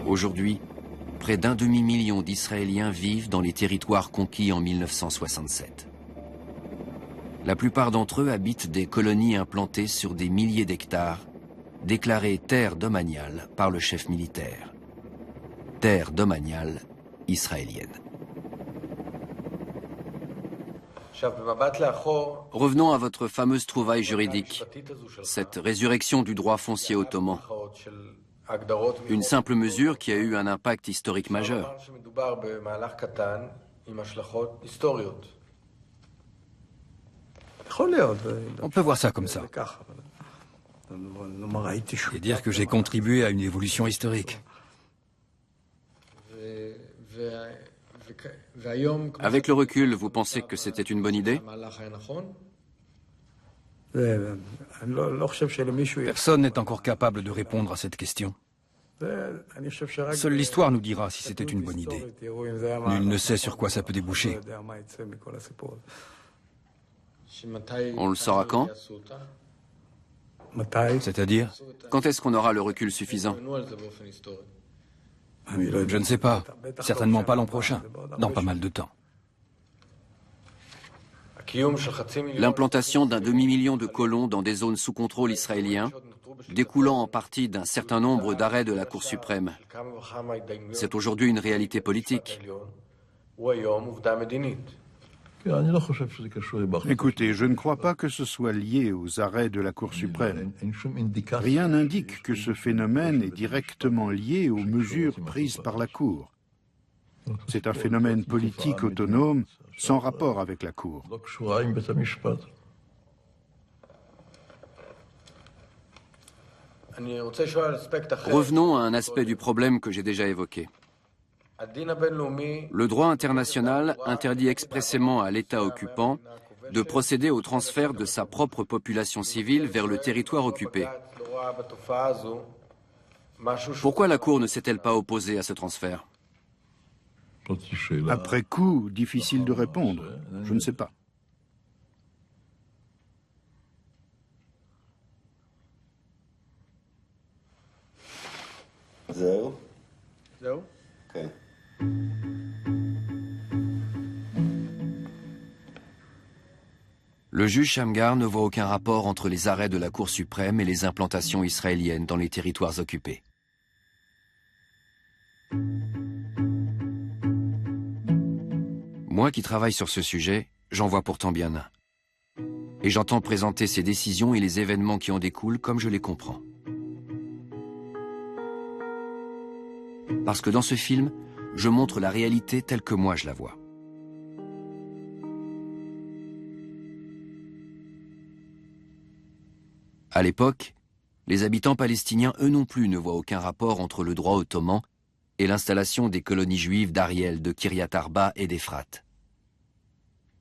Aujourd'hui, près d'un demi-million d'Israéliens vivent dans les territoires conquis en 1967. La plupart d'entre eux habitent des colonies implantées sur des milliers d'hectares, déclarées terres domaniales par le chef militaire. Terres domaniales israéliennes. Revenons à votre fameuse trouvaille juridique, cette résurrection du droit foncier ottoman. Une simple mesure qui a eu un impact historique majeur. On peut voir ça comme ça. Et dire que j'ai contribué à une évolution historique. Avec le recul, vous pensez que c'était une bonne idée? Personne n'est encore capable de répondre à cette question. Seule l'histoire nous dira si c'était une bonne idée. Nul ne sait sur quoi ça peut déboucher. On le saura quand? C'est-à-dire? Quand est-ce qu'on aura le recul suffisant? Je ne sais pas. Certainement pas l'an prochain. Dans pas mal de temps. L'implantation d'un demi-million de colons dans des zones sous contrôle israélien, découlant en partie d'un certain nombre d'arrêts de la Cour suprême, c'est aujourd'hui une réalité politique. Écoutez, je ne crois pas que ce soit lié aux arrêts de la Cour suprême. Rien n'indique que ce phénomène est directement lié aux mesures prises par la Cour. C'est un phénomène politique autonome, sans rapport avec la Cour. Revenons à un aspect du problème que j'ai déjà évoqué. Le droit international interdit expressément à l'État occupant de procéder au transfert de sa propre population civile vers le territoire occupé. Pourquoi la Cour ne s'est-elle pas opposée à ce transfert? Après coup, difficile de répondre. Je ne sais pas. Le juge Shamgar ne voit aucun rapport entre les arrêts de la Cour suprême et les implantations israéliennes dans les territoires occupés. Moi qui travaille sur ce sujet, j'en vois pourtant bien un. Et j'entends présenter ces décisions et les événements qui en découlent comme je les comprends. Parce que dans ce film, je montre la réalité telle que moi je la vois. À l'époque, les habitants palestiniens, eux non plus, ne voient aucun rapport entre le droit ottoman et l'installation des colonies juives d'Ariel, de Kiryat Arba et d'Ephrate.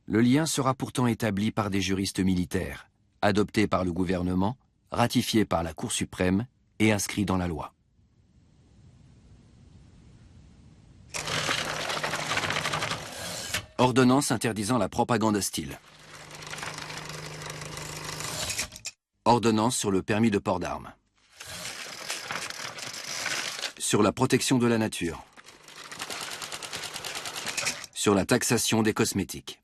Le lien sera pourtant établi par des juristes militaires, adoptés par le gouvernement, ratifiés par la Cour suprême et inscrits dans la loi. Ordonnance interdisant la propagande hostile. Ordonnance sur le permis de port d'armes. Sur la protection de la nature. Sur la taxation des cosmétiques.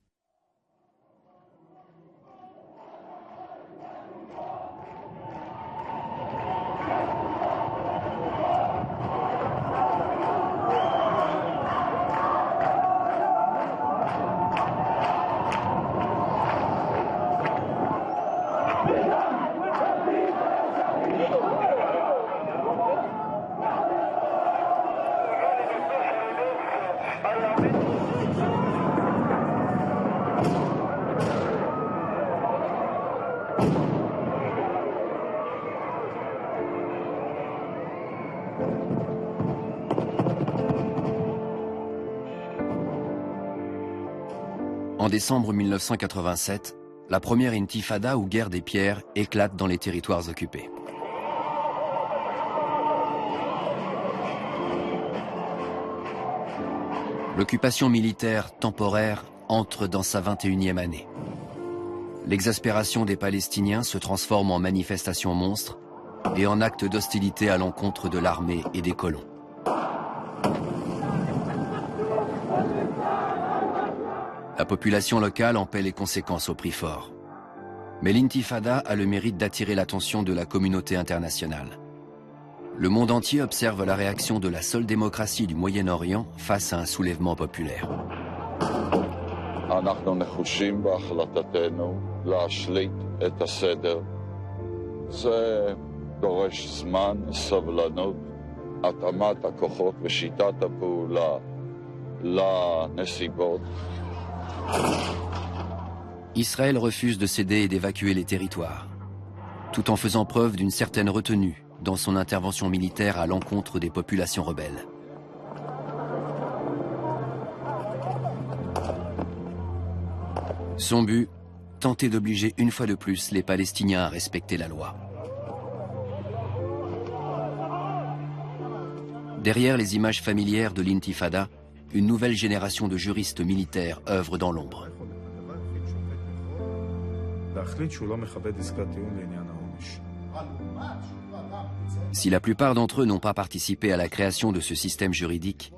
En décembre 1987, la première intifada ou guerre des pierres éclate dans les territoires occupés. L'occupation militaire temporaire entre dans sa 21e année. L'exaspération des Palestiniens se transforme en manifestation monstre et en acte d'hostilité à l'encontre de l'armée et des colons. La population locale en paie les conséquences au prix fort. Mais l'intifada a le mérite d'attirer l'attention de la communauté internationale. Le monde entier observe la réaction de la seule démocratie du Moyen-Orient face à un soulèvement populaire. Israël refuse de céder et d'évacuer les territoires, tout en faisant preuve d'une certaine retenue dans son intervention militaire à l'encontre des populations rebelles. Son but, tenter d'obliger une fois de plus les Palestiniens à respecter la loi. Derrière les images familières de l'intifada, une nouvelle génération de juristes militaires œuvre dans l'ombre. Si la plupart d'entre eux n'ont pas participé à la création de ce système juridique,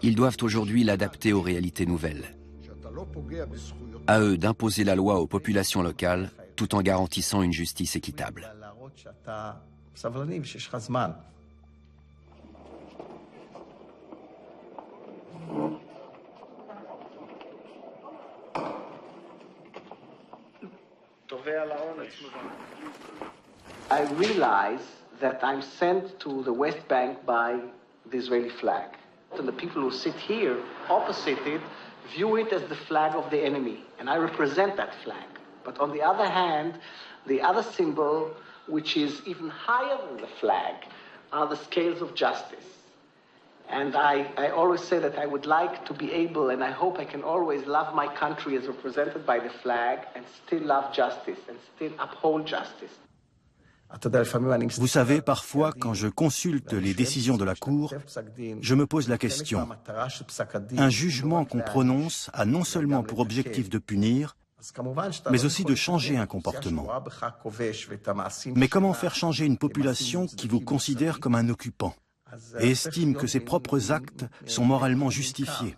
ils doivent aujourd'hui l'adapter aux réalités nouvelles. À eux d'imposer la loi aux populations locales tout en garantissant une justice équitable. I realize that I'm sent to the West Bank by the Israeli flag. And the people who sit here opposite it view it as the flag of the enemy, and I represent that flag. But on the other hand, the other symbol, which is even higher than the flag, are the scales of justice. And I always say that I would like to be able, and I hope I can always love my country as represented by the flag and still love justice and still uphold justice. Vous savez, parfois, quand je consulte les décisions de la Cour, je me pose la question. Un jugement qu'on prononce a non seulement pour objectif de punir, mais aussi de changer un comportement. Mais comment faire changer une population qui vous considère comme un occupant et estime que ses propres actes sont moralement justifiés?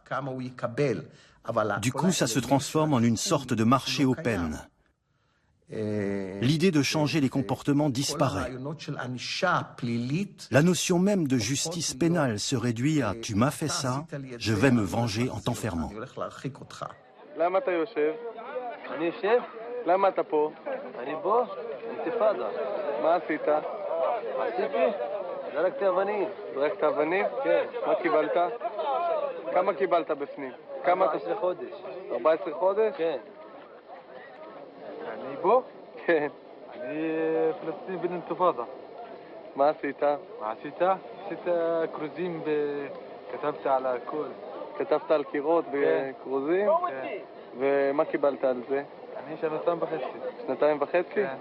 Du coup, ça se transforme en une sorte de marché aux peines. L'idée de changer les comportements disparaît. La notion même de justice pénale se réduit à « tu m'as fait ça, je vais me venger en t'enfermant ». אני בו? כן. אני פלסטין באינתיפאדה. מה עשית? מה עשית? עשית כרוזים כתבת על הכל. כתבת על קירות וכרוזים? כן. ומה קיבלת על זה? אני 2.5. 2.5? כן.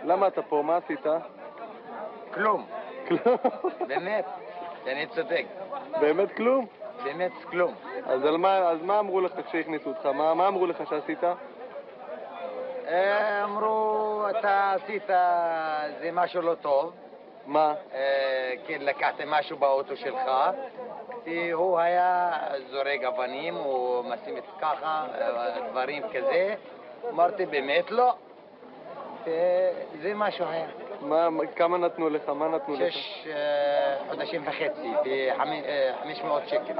למה אתה פה? מה עשית? כלום. כלום? באמת. אני צודק. באמת כלום? באמת כלום. אז מה אמרו לך כשהכניסו אותך? מה אמרו לך שעשית? אמרו, אתה עשית זה משהו לא טוב. מה? כן, לקחת משהו באוטו שלך. כי הוא היה זורק אבנים, הוא משים את ככה, דברים כזה. אמרתי, באמת לא. זה משהו היה. כמה נתנו לך? מה נתנו לך? 6 חודשים וחצי, ב-500 שקל.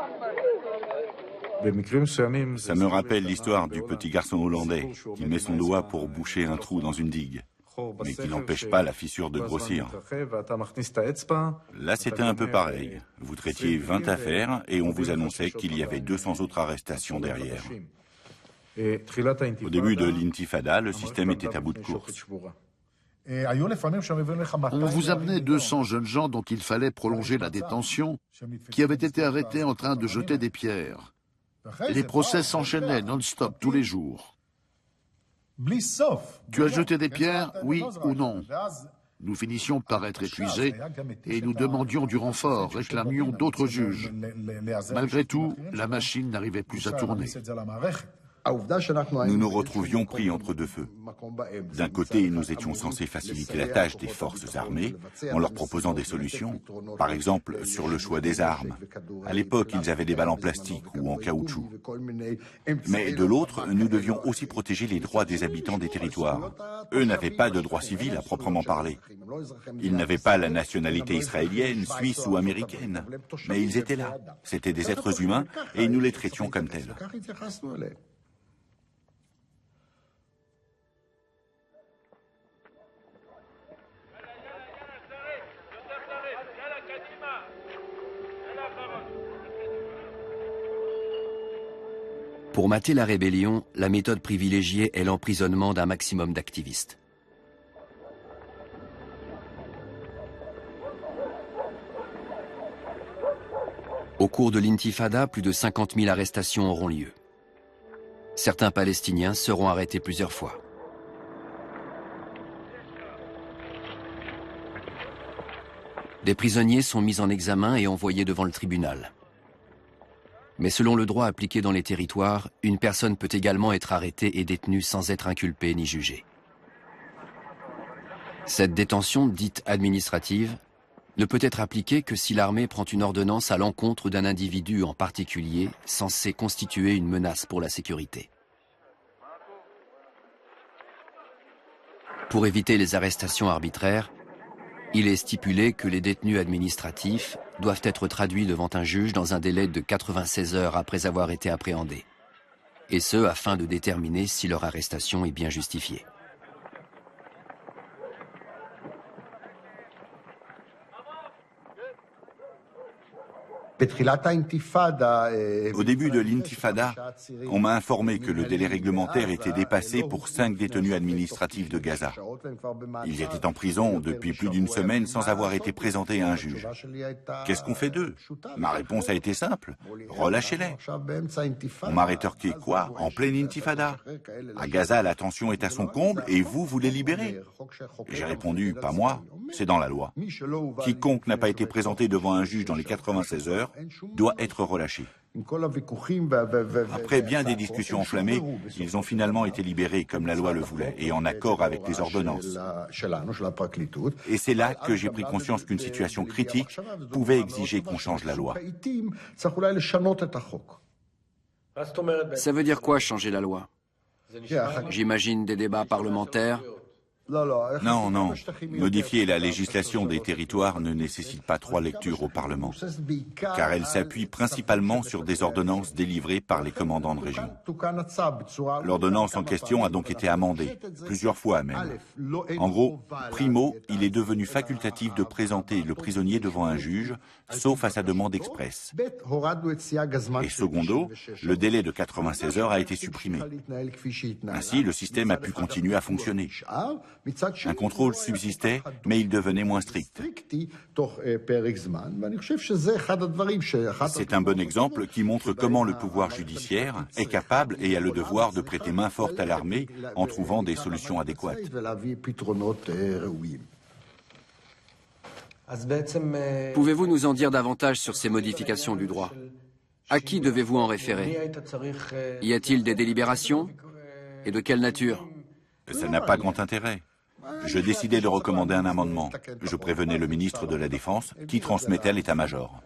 Ça me rappelle l'histoire du petit garçon hollandais qui met son doigt pour boucher un trou dans une digue, mais qui n'empêche pas la fissure de grossir. Là, c'était un peu pareil. Vous traitiez 20 affaires et on vous annonçait qu'il y avait 200 autres arrestations derrière. Au début de l'intifada, le système était à bout de course. On vous amenait 200 jeunes gens dont il fallait prolonger la détention, qui avaient été arrêtés en train de jeter des pierres. Les procès s'enchaînaient non-stop tous les jours. Tu as jeté des pierres, oui ou non? Nous finissions par être épuisés et nous demandions du renfort, réclamions d'autres juges. Malgré tout, la machine n'arrivait plus à tourner. Nous nous retrouvions pris entre deux feux. D'un côté, nous étions censés faciliter la tâche des forces armées en leur proposant des solutions, par exemple sur le choix des armes. À l'époque, ils avaient des balles en plastique ou en caoutchouc. Mais de l'autre, nous devions aussi protéger les droits des habitants des territoires. Eux n'avaient pas de droit civil à proprement parler. Ils n'avaient pas la nationalité israélienne, suisse ou américaine. Mais ils étaient là. C'étaient des êtres humains et nous les traitions comme tels. Pour mater la rébellion, la méthode privilégiée est l'emprisonnement d'un maximum d'activistes. Au cours de l'intifada, plus de 50 000 arrestations auront lieu. Certains Palestiniens seront arrêtés plusieurs fois. Des prisonniers sont mis en examen et envoyés devant le tribunal. Mais selon le droit appliqué dans les territoires, une personne peut également être arrêtée et détenue sans être inculpée ni jugée. Cette détention, dite administrative, ne peut être appliquée que si l'armée prend une ordonnance à l'encontre d'un individu en particulier censé constituer une menace pour la sécurité. Pour éviter les arrestations arbitraires, il est stipulé que les détenus administratifs doivent être traduits devant un juge dans un délai de 96 heures après avoir été appréhendés, et ce afin de déterminer si leur arrestation est bien justifiée. Au début de l'intifada, on m'a informé que le délai réglementaire était dépassé pour 5 détenus administratifs de Gaza. Ils étaient en prison depuis plus d'une semaine sans avoir été présentés à un juge. Qu'est-ce qu'on fait d'eux? Ma réponse a été simple, relâchez-les. On m'a rétorqué, quoi? En pleine intifada? À Gaza, la tension est à son comble et vous les libérez. J'ai répondu, pas moi, c'est dans la loi. Quiconque n'a pas été présenté devant un juge dans les 96 heures doit être relâché. Après bien des discussions enflammées, ils ont finalement été libérés comme la loi le voulait et en accord avec les ordonnances. Et c'est là que j'ai pris conscience qu'une situation critique pouvait exiger qu'on change la loi. Ça veut dire quoi changer la loi? J'imagine des débats parlementaires. Non. Modifier la législation des territoires ne nécessite pas 3 lectures au Parlement, car elle s'appuie principalement sur des ordonnances délivrées par les commandants de région. L'ordonnance en question a donc été amendée, plusieurs fois même. En gros, primo, il est devenu facultatif de présenter le prisonnier devant un juge, sauf à sa demande expresse. Et secondo, le délai de 96 heures a été supprimé. Ainsi, le système a pu continuer à fonctionner. Un contrôle subsistait, mais il devenait moins strict. C'est un bon exemple qui montre comment le pouvoir judiciaire est capable et a le devoir de prêter main forte à l'armée en trouvant des solutions adéquates. Pouvez-vous nous en dire davantage sur ces modifications du droit? À qui devez-vous en référer? Y a-t-il des délibérations? Et de quelle nature? Ça n'a pas grand intérêt. Je décidais de recommander un amendement. Je prévenais le ministre de la Défense, qui transmettait à l'état-major.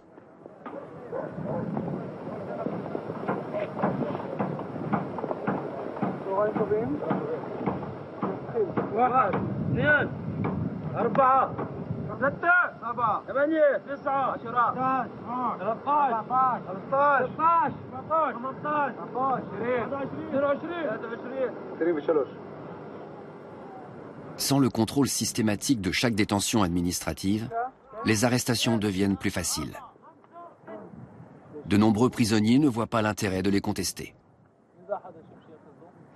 Sans le contrôle systématique de chaque détention administrative, les arrestations deviennent plus faciles. De nombreux prisonniers ne voient pas l'intérêt de les contester.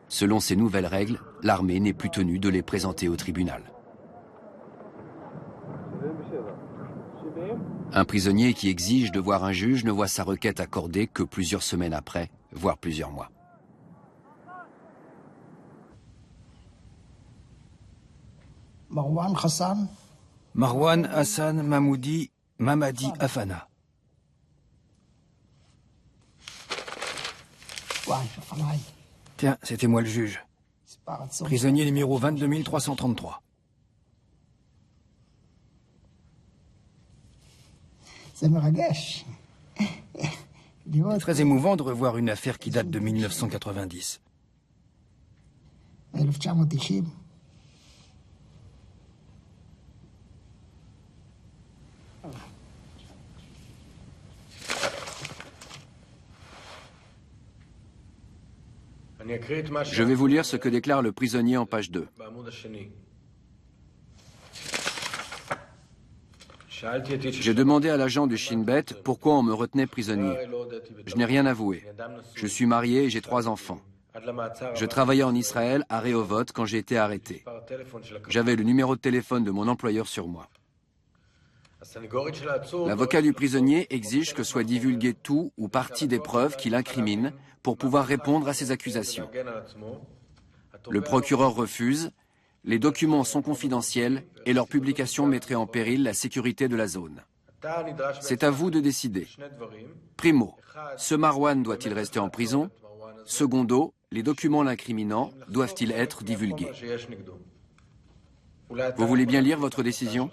Selon ces nouvelles règles, l'armée n'est plus tenue de les présenter au tribunal. Un prisonnier qui exige de voir un juge ne voit sa requête accordée que plusieurs semaines après, voire plusieurs mois. Marwan Hassan Mahmoudi Mamadi Afana. Tiens, c'était moi le juge. Prisonnier numéro 22333. C'est très émouvant de revoir une affaire qui date de 1990. Je vais vous lire ce que déclare le prisonnier en page 2. J'ai demandé à l'agent du Shin Bet pourquoi on me retenait prisonnier. Je n'ai rien avoué. Je suis marié et j'ai 3 enfants. Je travaillais en Israël à Rehovot quand j'ai été arrêté. J'avais le numéro de téléphone de mon employeur sur moi. L'avocat du prisonnier exige que soit divulgué tout ou partie des preuves qui l'incriminent pour pouvoir répondre à ces accusations. Le procureur refuse. Les documents sont confidentiels et leur publication mettrait en péril la sécurité de la zone. C'est à vous de décider. Primo, ce Marwan doit-il rester en prison? Secondo, les documents l'incriminant doivent-ils être divulgués? Vous voulez bien lire votre décision?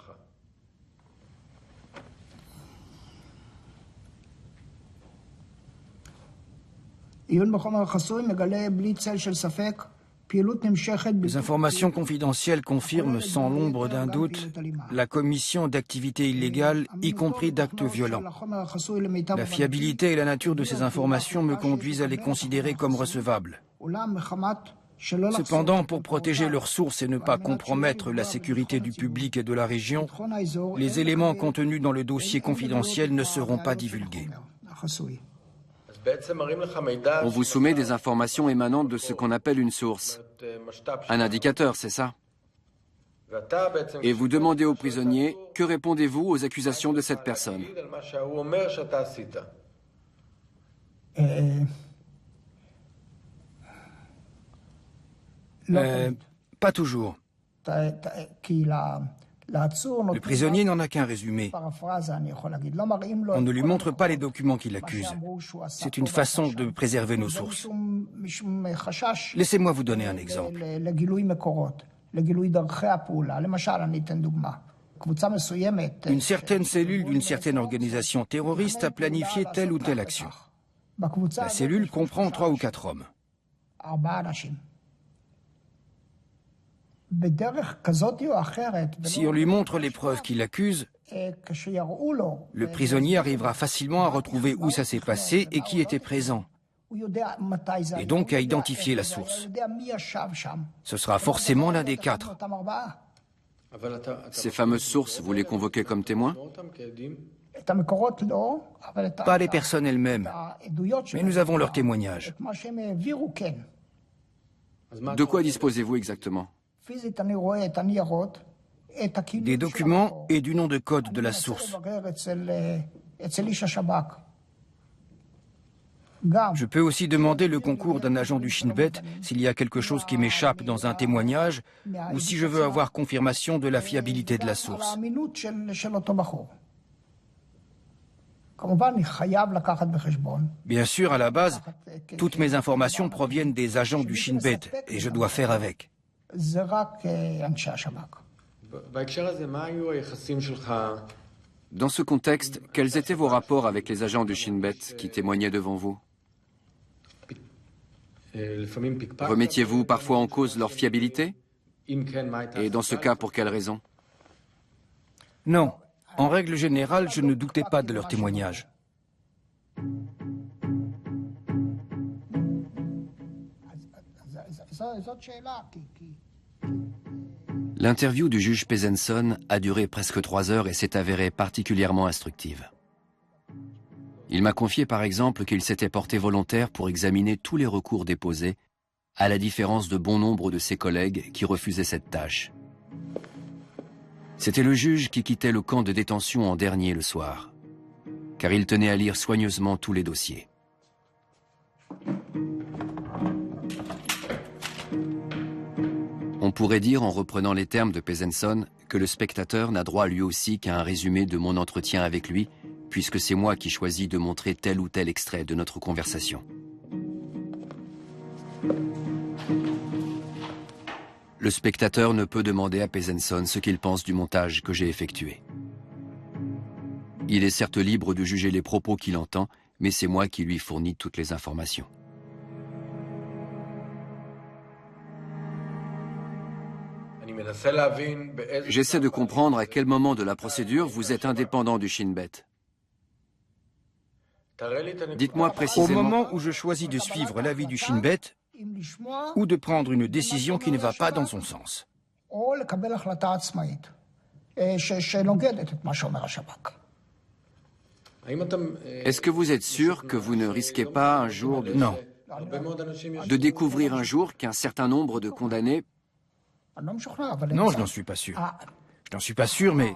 Les informations confidentielles confirment sans l'ombre d'un doute la commission d'activités illégales, y compris d'actes violents. La fiabilité et la nature de ces informations me conduisent à les considérer comme recevables. Cependant, pour protéger leurs sources et ne pas compromettre la sécurité du public et de la région, les éléments contenus dans le dossier confidentiel ne seront pas divulgués. On vous soumet des informations émanant de ce qu'on appelle une source. Un indicateur, c'est ça? Et vous demandez au prisonnier, que répondez-vous aux accusations de cette personne? Pas toujours. Le prisonnier n'en a qu'un résumé. On ne lui montre pas les documents qui l'accusent. C'est une façon de préserver nos sources. Laissez-moi vous donner un exemple. Une certaine cellule d'une certaine organisation terroriste a planifié telle ou telle action. La cellule comprend 3 ou 4 hommes. Si on lui montre les preuves qui l'accusent, le prisonnier arrivera facilement à retrouver où ça s'est passé et qui était présent, et donc à identifier la source. Ce sera forcément l'un des 4. Ces fameuses sources, vous les convoquez comme témoins? Pas les personnes elles-mêmes, mais nous avons leurs témoignages. De quoi disposez-vous exactement? Des documents et du nom de code de la source. Je peux aussi demander le concours d'un agent du Shin Bet s'il y a quelque chose qui m'échappe dans un témoignage ou si je veux avoir confirmation de la fiabilité de la source. Bien sûr, à la base, toutes mes informations proviennent des agents du Shin Bet et je dois faire avec. Dans ce contexte, quels étaient vos rapports avec les agents du Shin Bet qui témoignaient devant vous? Remettiez-vous parfois en cause leur fiabilité? Et dans ce cas, pour quelles raisons? Non. En règle générale, je ne doutais pas de leur témoignage. L'interview du juge Pezenson a duré presque 3 heures et s'est avérée particulièrement instructive. Il m'a confié par exemple qu'il s'était porté volontaire pour examiner tous les recours déposés, à la différence de bon nombre de ses collègues qui refusaient cette tâche. C'était le juge qui quittait le camp de détention en dernier le soir, car il tenait à lire soigneusement tous les dossiers. On pourrait dire, en reprenant les termes de Pezenson, que le spectateur n'a droit lui aussi qu'à un résumé de mon entretien avec lui, puisque c'est moi qui choisis de montrer tel ou tel extrait de notre conversation. Le spectateur ne peut demander à Pezenson ce qu'il pense du montage que j'ai effectué. Il est certes libre de juger les propos qu'il entend, mais c'est moi qui lui fournis toutes les informations. J'essaie de comprendre à quel moment de la procédure vous êtes indépendant du Shin Bet. Dites-moi précisément... Au moment où je choisis de suivre l'avis du Shin Bet ou de prendre une décision qui ne va pas dans son sens. Est-ce que vous êtes sûr que vous ne risquez pas un jour de... Non. De découvrir un jour qu'un certain nombre de condamnés... Non, je n'en suis pas sûr. Je n'en suis pas sûr, mais...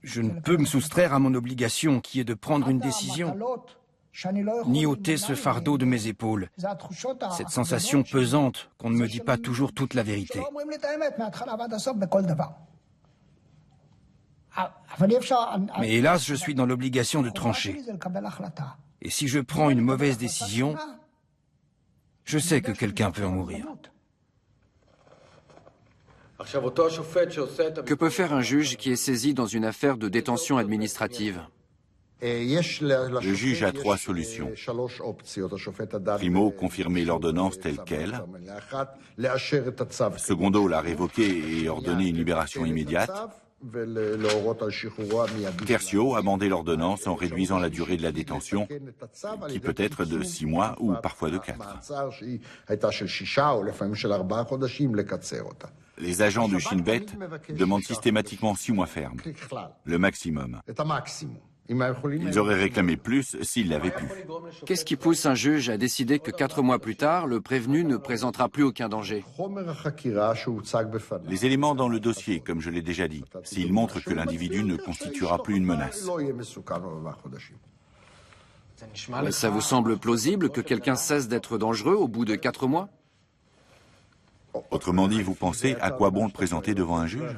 Je ne peux me soustraire à mon obligation qui est de prendre une décision, ni ôter ce fardeau de mes épaules, cette sensation pesante qu'on ne me dit pas toujours toute la vérité. Mais hélas, je suis dans l'obligation de trancher. Et si je prends une mauvaise décision, je sais que quelqu'un peut en mourir. Que peut faire un juge qui est saisi dans une affaire de détention administrative? Le juge a trois solutions. Primo, confirmer l'ordonnance telle qu'elle. Secondo, la révoquer et ordonner une libération immédiate. Tertio, amender l'ordonnance en réduisant la durée de la détention, qui peut être de 6 mois ou parfois de 4. Les agents du Shin Bet demandent systématiquement 6 mois fermes, le maximum. Ils auraient réclamé plus s'ils l'avaient pu. Qu'est-ce qui pousse un juge à décider que 4 mois plus tard, le prévenu ne présentera plus aucun danger? Les éléments dans le dossier, comme je l'ai déjà dit, s'ils montrent que l'individu ne constituera plus une menace. Mais ça vous semble plausible que quelqu'un cesse d'être dangereux au bout de 4 mois? Autrement dit, vous pensez à quoi bon le présenter devant un juge?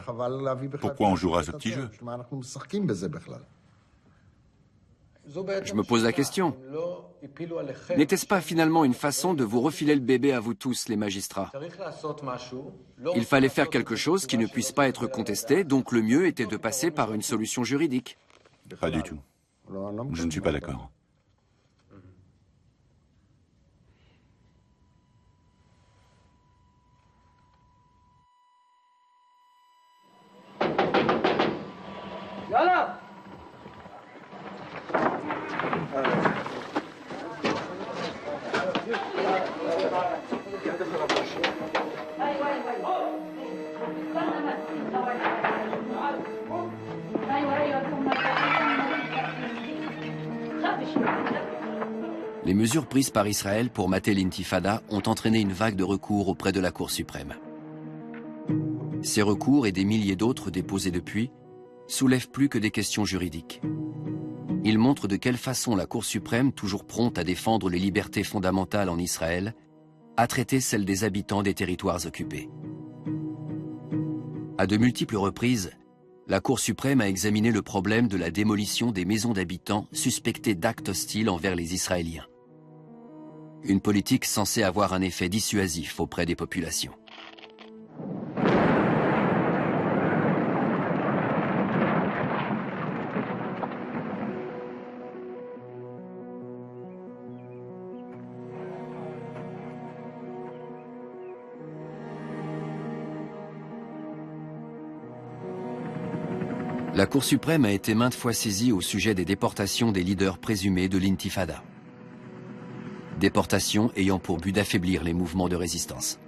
Pourquoi on jouera ce petit jeu? Je me pose la question. N'était-ce pas finalement une façon de vous refiler le bébé à vous tous, les magistrats? Il fallait faire quelque chose qui ne puisse pas être contesté, donc le mieux était de passer par une solution juridique. Pas du tout. Je ne suis pas d'accord. Les mesures prises par Israël pour mater l'intifada ont entraîné une vague de recours auprès de la Cour suprême. Ces recours et des milliers d'autres déposés depuis soulèvent plus que des questions juridiques. Ils montrent de quelle façon la Cour suprême, toujours prompte à défendre les libertés fondamentales en Israël, a traité celles des habitants des territoires occupés. À de multiples reprises, la Cour suprême a examiné le problème de la démolition des maisons d'habitants suspectées d'actes hostiles envers les Israéliens. Une politique censée avoir un effet dissuasif auprès des populations. La Cour suprême a été maintes fois saisie au sujet des déportations des leaders présumés de l'intifada. Déportations ayant pour but d'affaiblir les mouvements de résistance.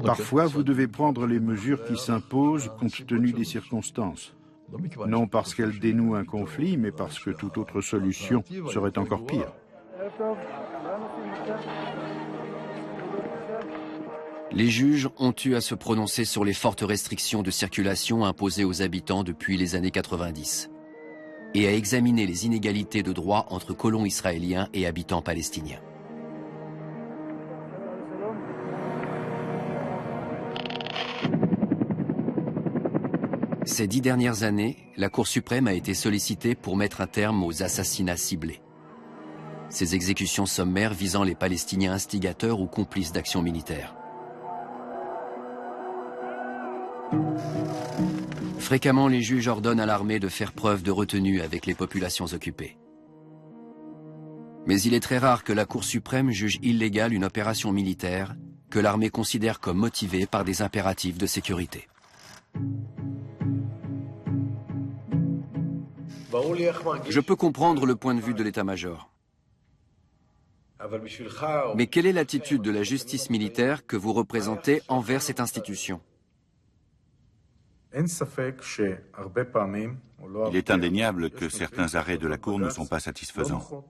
Parfois, vous devez prendre les mesures qui s'imposent compte tenu des circonstances. Non parce qu'elles dénouent un conflit, mais parce que toute autre solution serait encore pire. Les juges ont eu à se prononcer sur les fortes restrictions de circulation imposées aux habitants depuis les années 90 et à examiner les inégalités de droit entre colons israéliens et habitants palestiniens. Ces 10 dernières années, la Cour suprême a été sollicitée pour mettre un terme aux assassinats ciblés. Ces exécutions sommaires visant les Palestiniens instigateurs ou complices d'actions militaires. Fréquemment, les juges ordonnent à l'armée de faire preuve de retenue avec les populations occupées. Mais il est très rare que la Cour suprême juge illégale une opération militaire que l'armée considère comme motivée par des impératifs de sécurité. Je peux comprendre le point de vue de l'état-major. Mais quelle est l'attitude de la justice militaire que vous représentez envers cette institution ? Il est indéniable que certains arrêts de la Cour ne sont pas satisfaisants.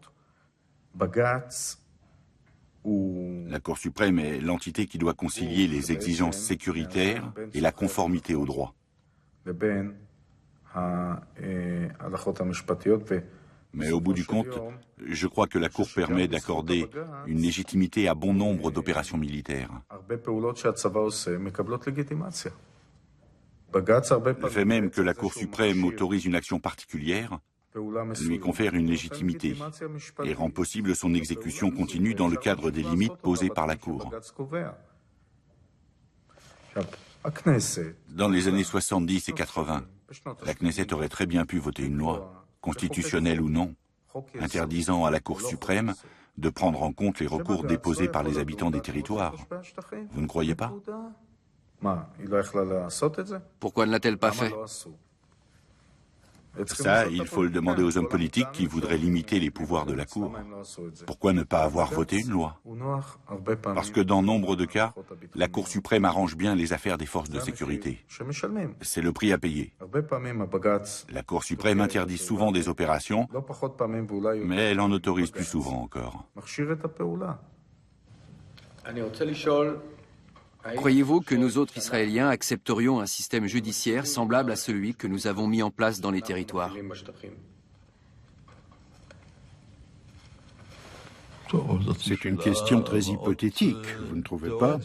La Cour suprême est l'entité qui doit concilier les exigences sécuritaires et la conformité au droit. Mais au bout du compte, je crois que la Cour permet d'accorder une légitimité à bon nombre d'opérations militaires. Le fait même que la Cour suprême autorise une action particulière lui confère une légitimité et rend possible son exécution continue dans le cadre des limites posées par la Cour. Dans les années 70 et 80, la Knesset aurait très bien pu voter une loi, constitutionnelle ou non, interdisant à la Cour suprême de prendre en compte les recours déposés par les habitants des territoires. Vous ne croyez pas ? Pourquoi ne l'a-t-elle pas fait ? Ça, il faut le demander aux hommes politiques qui voudraient limiter les pouvoirs de la Cour. Pourquoi ne pas avoir voté une loi ? Parce que dans nombre de cas, la Cour suprême arrange bien les affaires des forces de sécurité. C'est le prix à payer. La Cour suprême interdit souvent des opérations, mais elle en autorise plus souvent encore. Croyez-vous que nous autres Israéliens accepterions un système judiciaire semblable à celui que nous avons mis en place dans les territoires ? C'est une question très hypothétique, vous ne trouvez pas ?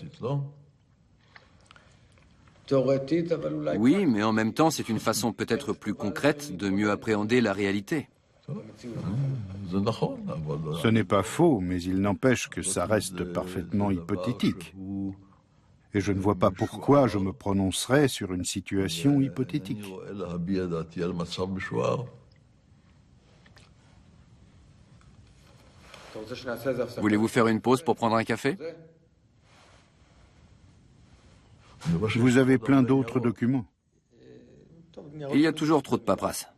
Oui, mais en même temps, c'est une façon peut-être plus concrète de mieux appréhender la réalité. Ce n'est pas faux, mais il n'empêche que ça reste parfaitement hypothétique. Et je ne vois pas pourquoi je me prononcerais sur une situation hypothétique. Voulez-vous faire une pause pour prendre un café ? Vous avez plein d'autres documents. Il y a toujours trop de paperasse.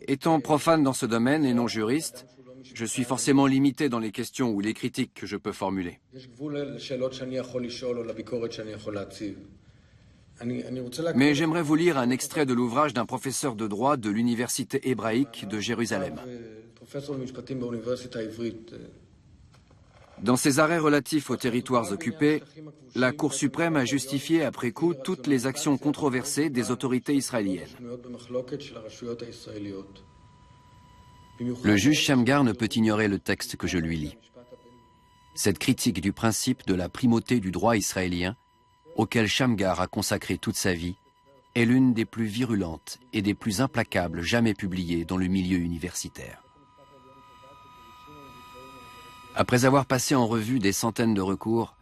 Étant profane dans ce domaine et non juriste, je suis forcément limité dans les questions ou les critiques que je peux formuler. Mais j'aimerais vous lire un extrait de l'ouvrage d'un professeur de droit de l'Université hébraïque de Jérusalem. Dans ses arrêts relatifs aux territoires occupés, la Cour suprême a justifié après coup toutes les actions controversées des autorités israéliennes. Le juge Shamgar ne peut ignorer le texte que je lui lis. Cette critique du principe de la primauté du droit israélien, auquel Shamgar a consacré toute sa vie, est l'une des plus virulentes et des plus implacables jamais publiées dans le milieu universitaire. Après avoir passé en revue des centaines de recours,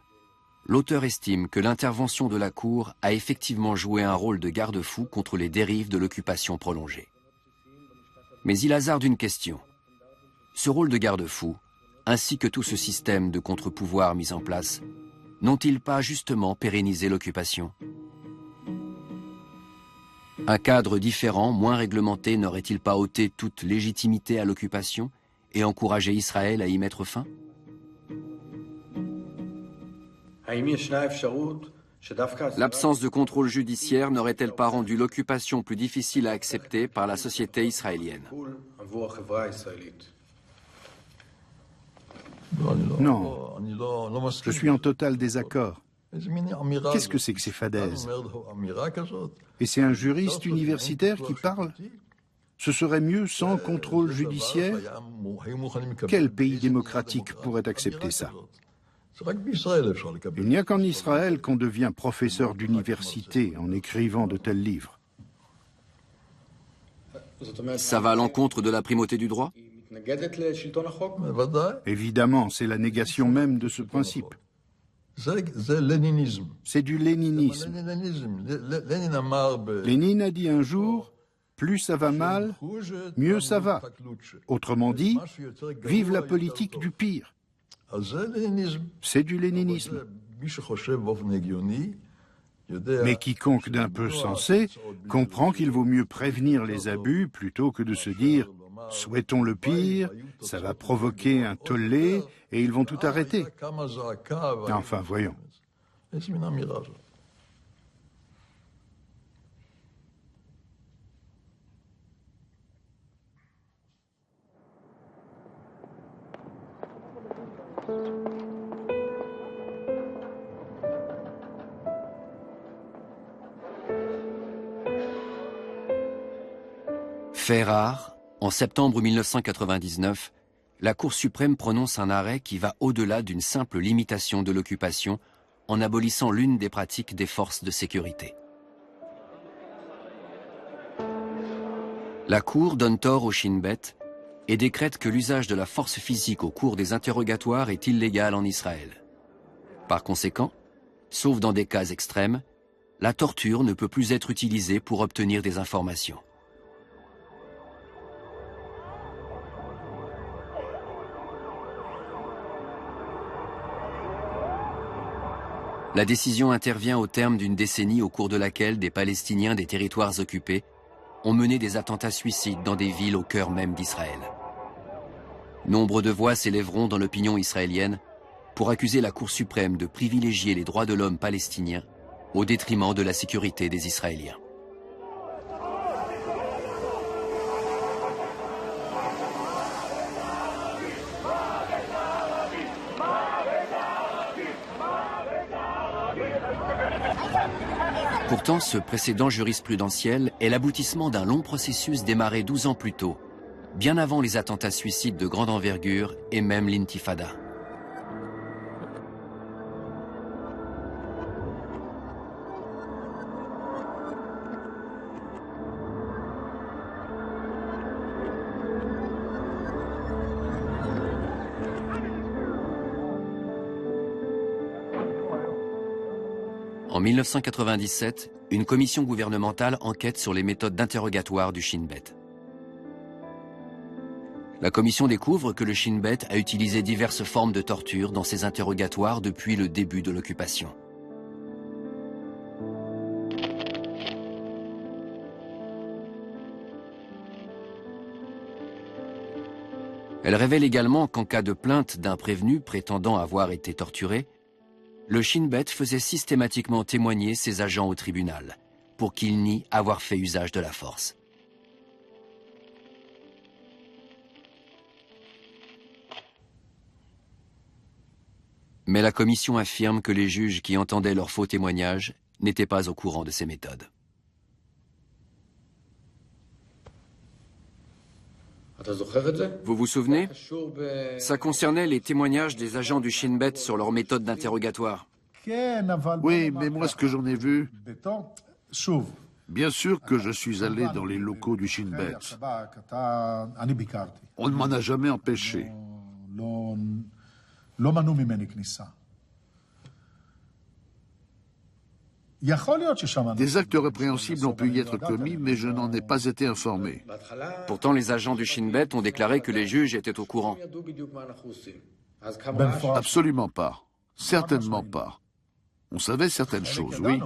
l'auteur estime que l'intervention de la Cour a effectivement joué un rôle de garde-fou contre les dérives de l'occupation prolongée. Mais il hasarde une question. Ce rôle de garde-fou, ainsi que tout ce système de contre-pouvoir mis en place, n'ont-ils pas justement pérennisé l'occupation ? Un cadre différent, moins réglementé, n'aurait-il pas ôté toute légitimité à l'occupation et encouragé Israël à y mettre fin ? L'absence de contrôle judiciaire n'aurait-elle pas rendu l'occupation plus difficile à accepter par la société israélienne ? Non, je suis en total désaccord. Qu'est-ce que c'est que ces fadaises? Et c'est un juriste universitaire qui parle? Ce serait mieux sans contrôle judiciaire? Quel pays démocratique pourrait accepter ça? Il n'y a qu'en Israël qu'on devient professeur d'université en écrivant de tels livres. Ça va à l'encontre de la primauté du droit? Évidemment, c'est la négation même de ce principe. C'est du léninisme. Lénine a dit un jour, plus ça va mal, mieux ça va. Autrement dit, vive la politique du pire. C'est du léninisme. Mais quiconque d'un peu sensé comprend qu'il vaut mieux prévenir les abus plutôt que de se dire « souhaitons le pire, ça va provoquer un tollé et ils vont tout arrêter ». Enfin, voyons. Fait rare, en septembre 1999, la Cour suprême prononce un arrêt qui va au-delà d'une simple limitation de l'occupation en abolissant l'une des pratiques des forces de sécurité. La Cour donne tort au Shin Bet et décrète que l'usage de la force physique au cours des interrogatoires est illégal en Israël. Par conséquent, sauf dans des cas extrêmes, la torture ne peut plus être utilisée pour obtenir des informations. La décision intervient au terme d'une décennie au cours de laquelle des Palestiniens des territoires occupés ont mené des attentats suicides dans des villes au cœur même d'Israël. Nombre de voix s'élèveront dans l'opinion israélienne pour accuser la Cour suprême de privilégier les droits de l'homme palestinien au détriment de la sécurité des Israéliens. Pourtant, ce précédent jurisprudentiel est l'aboutissement d'un long processus démarré 12 ans plus tôt, bien avant les attentats suicides de grande envergure et même l'intifada. En 1997, une commission gouvernementale enquête sur les méthodes d'interrogatoire du Shin Bet. La commission découvre que le Shin Bet a utilisé diverses formes de torture dans ses interrogatoires depuis le début de l'occupation. Elle révèle également qu'en cas de plainte d'un prévenu prétendant avoir été torturé, le Shin Bet faisait systématiquement témoigner ses agents au tribunal, pour qu'ils nient avoir fait usage de la force. Mais la commission affirme que les juges qui entendaient leurs faux témoignages n'étaient pas au courant de ces méthodes. Vous vous souvenez? Ça concernait les témoignages des agents du Shin Bet sur leur méthode d'interrogatoire. Oui, mais moi, ce que j'en ai vu, bien sûr que je suis allé dans les locaux du Shin Bet. On ne m'en a jamais empêché. Des actes répréhensibles ont pu y être commis, mais je n'en ai pas été informé. Pourtant, les agents du Shin Bet ont déclaré que les juges étaient au courant. Absolument pas. Certainement pas. On savait certaines choses, oui.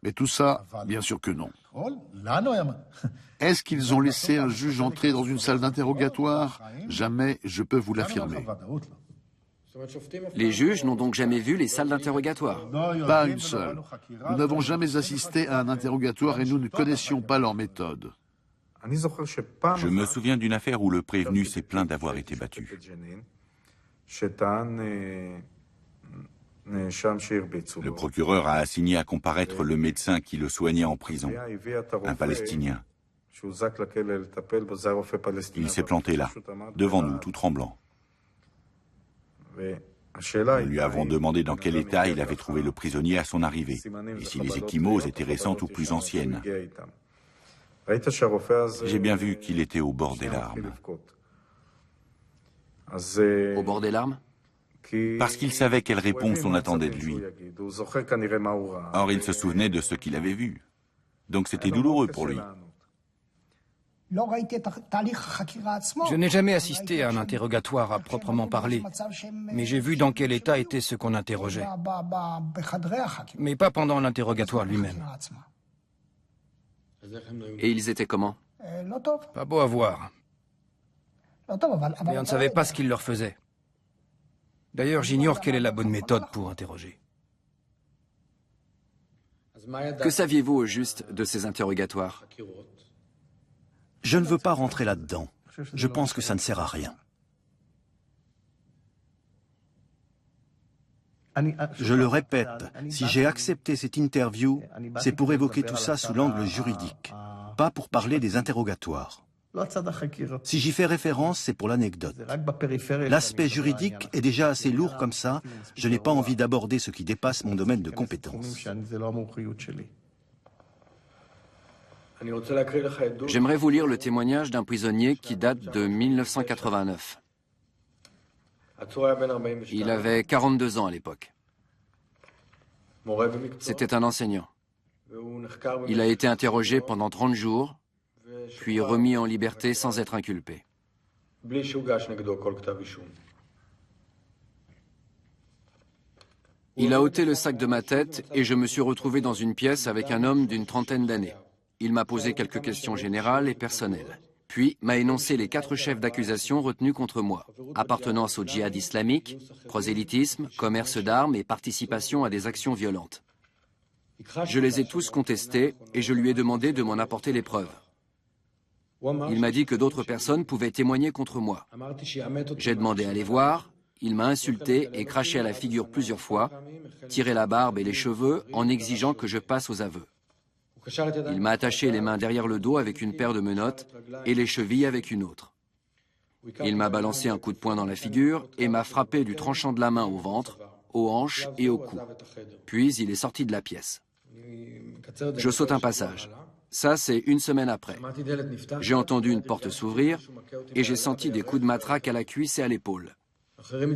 Mais tout ça, bien sûr que non. Est-ce qu'ils ont laissé un juge entrer dans une salle d'interrogatoire? Jamais, je peux vous l'affirmer. Les juges n'ont donc jamais vu les salles d'interrogatoire? Pas une seule. Nous n'avons jamais assisté à un interrogatoire et nous ne connaissions pas leur méthode. Je me souviens d'une affaire où le prévenu s'est plaint d'avoir été battu. Le procureur a assigné à comparaître le médecin qui le soignait en prison, un Palestinien. Il s'est planté là, devant nous, tout tremblant. Nous lui avons demandé dans quel état il avait trouvé le prisonnier à son arrivée, et si les ecchymoses étaient récentes ou plus anciennes. J'ai bien vu qu'il était au bord des larmes. Au bord des larmes? Parce qu'il savait quelle réponse on attendait de lui. Or, il se souvenait de ce qu'il avait vu. Donc c'était douloureux pour lui. Je n'ai jamais assisté à un interrogatoire à proprement parler, mais j'ai vu dans quel état était ce qu'on interrogeait. Mais pas pendant l'interrogatoire lui-même. Et ils étaient comment? Pas beau à voir. Mais on ne savait pas ce qu'il leur faisait. D'ailleurs, j'ignore quelle est la bonne méthode pour interroger. Que saviez-vous au juste de ces interrogatoires? Je ne veux pas rentrer là-dedans. Je pense que ça ne sert à rien. Je le répète, si j'ai accepté cette interview, c'est pour évoquer tout ça sous l'angle juridique, pas pour parler des interrogatoires. Si j'y fais référence, c'est pour l'anecdote. L'aspect juridique est déjà assez lourd comme ça, je n'ai pas envie d'aborder ce qui dépasse mon domaine de compétence. J'aimerais vous lire le témoignage d'un prisonnier qui date de 1989. Il avait 42 ans à l'époque. C'était un enseignant. Il a été interrogé pendant 30 jours, puis remis en liberté sans être inculpé. Il a ôté le sac de ma tête et je me suis retrouvé dans une pièce avec un homme d'une trentaine d'années. Il m'a posé quelques questions générales et personnelles. Puis m'a énoncé les 4 chefs d'accusation retenus contre moi. Appartenance au djihad islamique, prosélytisme, commerce d'armes et participation à des actions violentes. Je les ai tous contestés et je lui ai demandé de m'en apporter les preuves. Il m'a dit que d'autres personnes pouvaient témoigner contre moi. J'ai demandé à les voir, il m'a insulté et craché à la figure plusieurs fois, tiré la barbe et les cheveux en exigeant que je passe aux aveux. Il m'a attaché les mains derrière le dos avec une paire de menottes et les chevilles avec une autre. Il m'a balancé un coup de poing dans la figure et m'a frappé du tranchant de la main au ventre, aux hanches et au cou. Puis il est sorti de la pièce. Je saute un passage. Ça, c'est une semaine après. J'ai entendu une porte s'ouvrir et j'ai senti des coups de matraque à la cuisse et à l'épaule.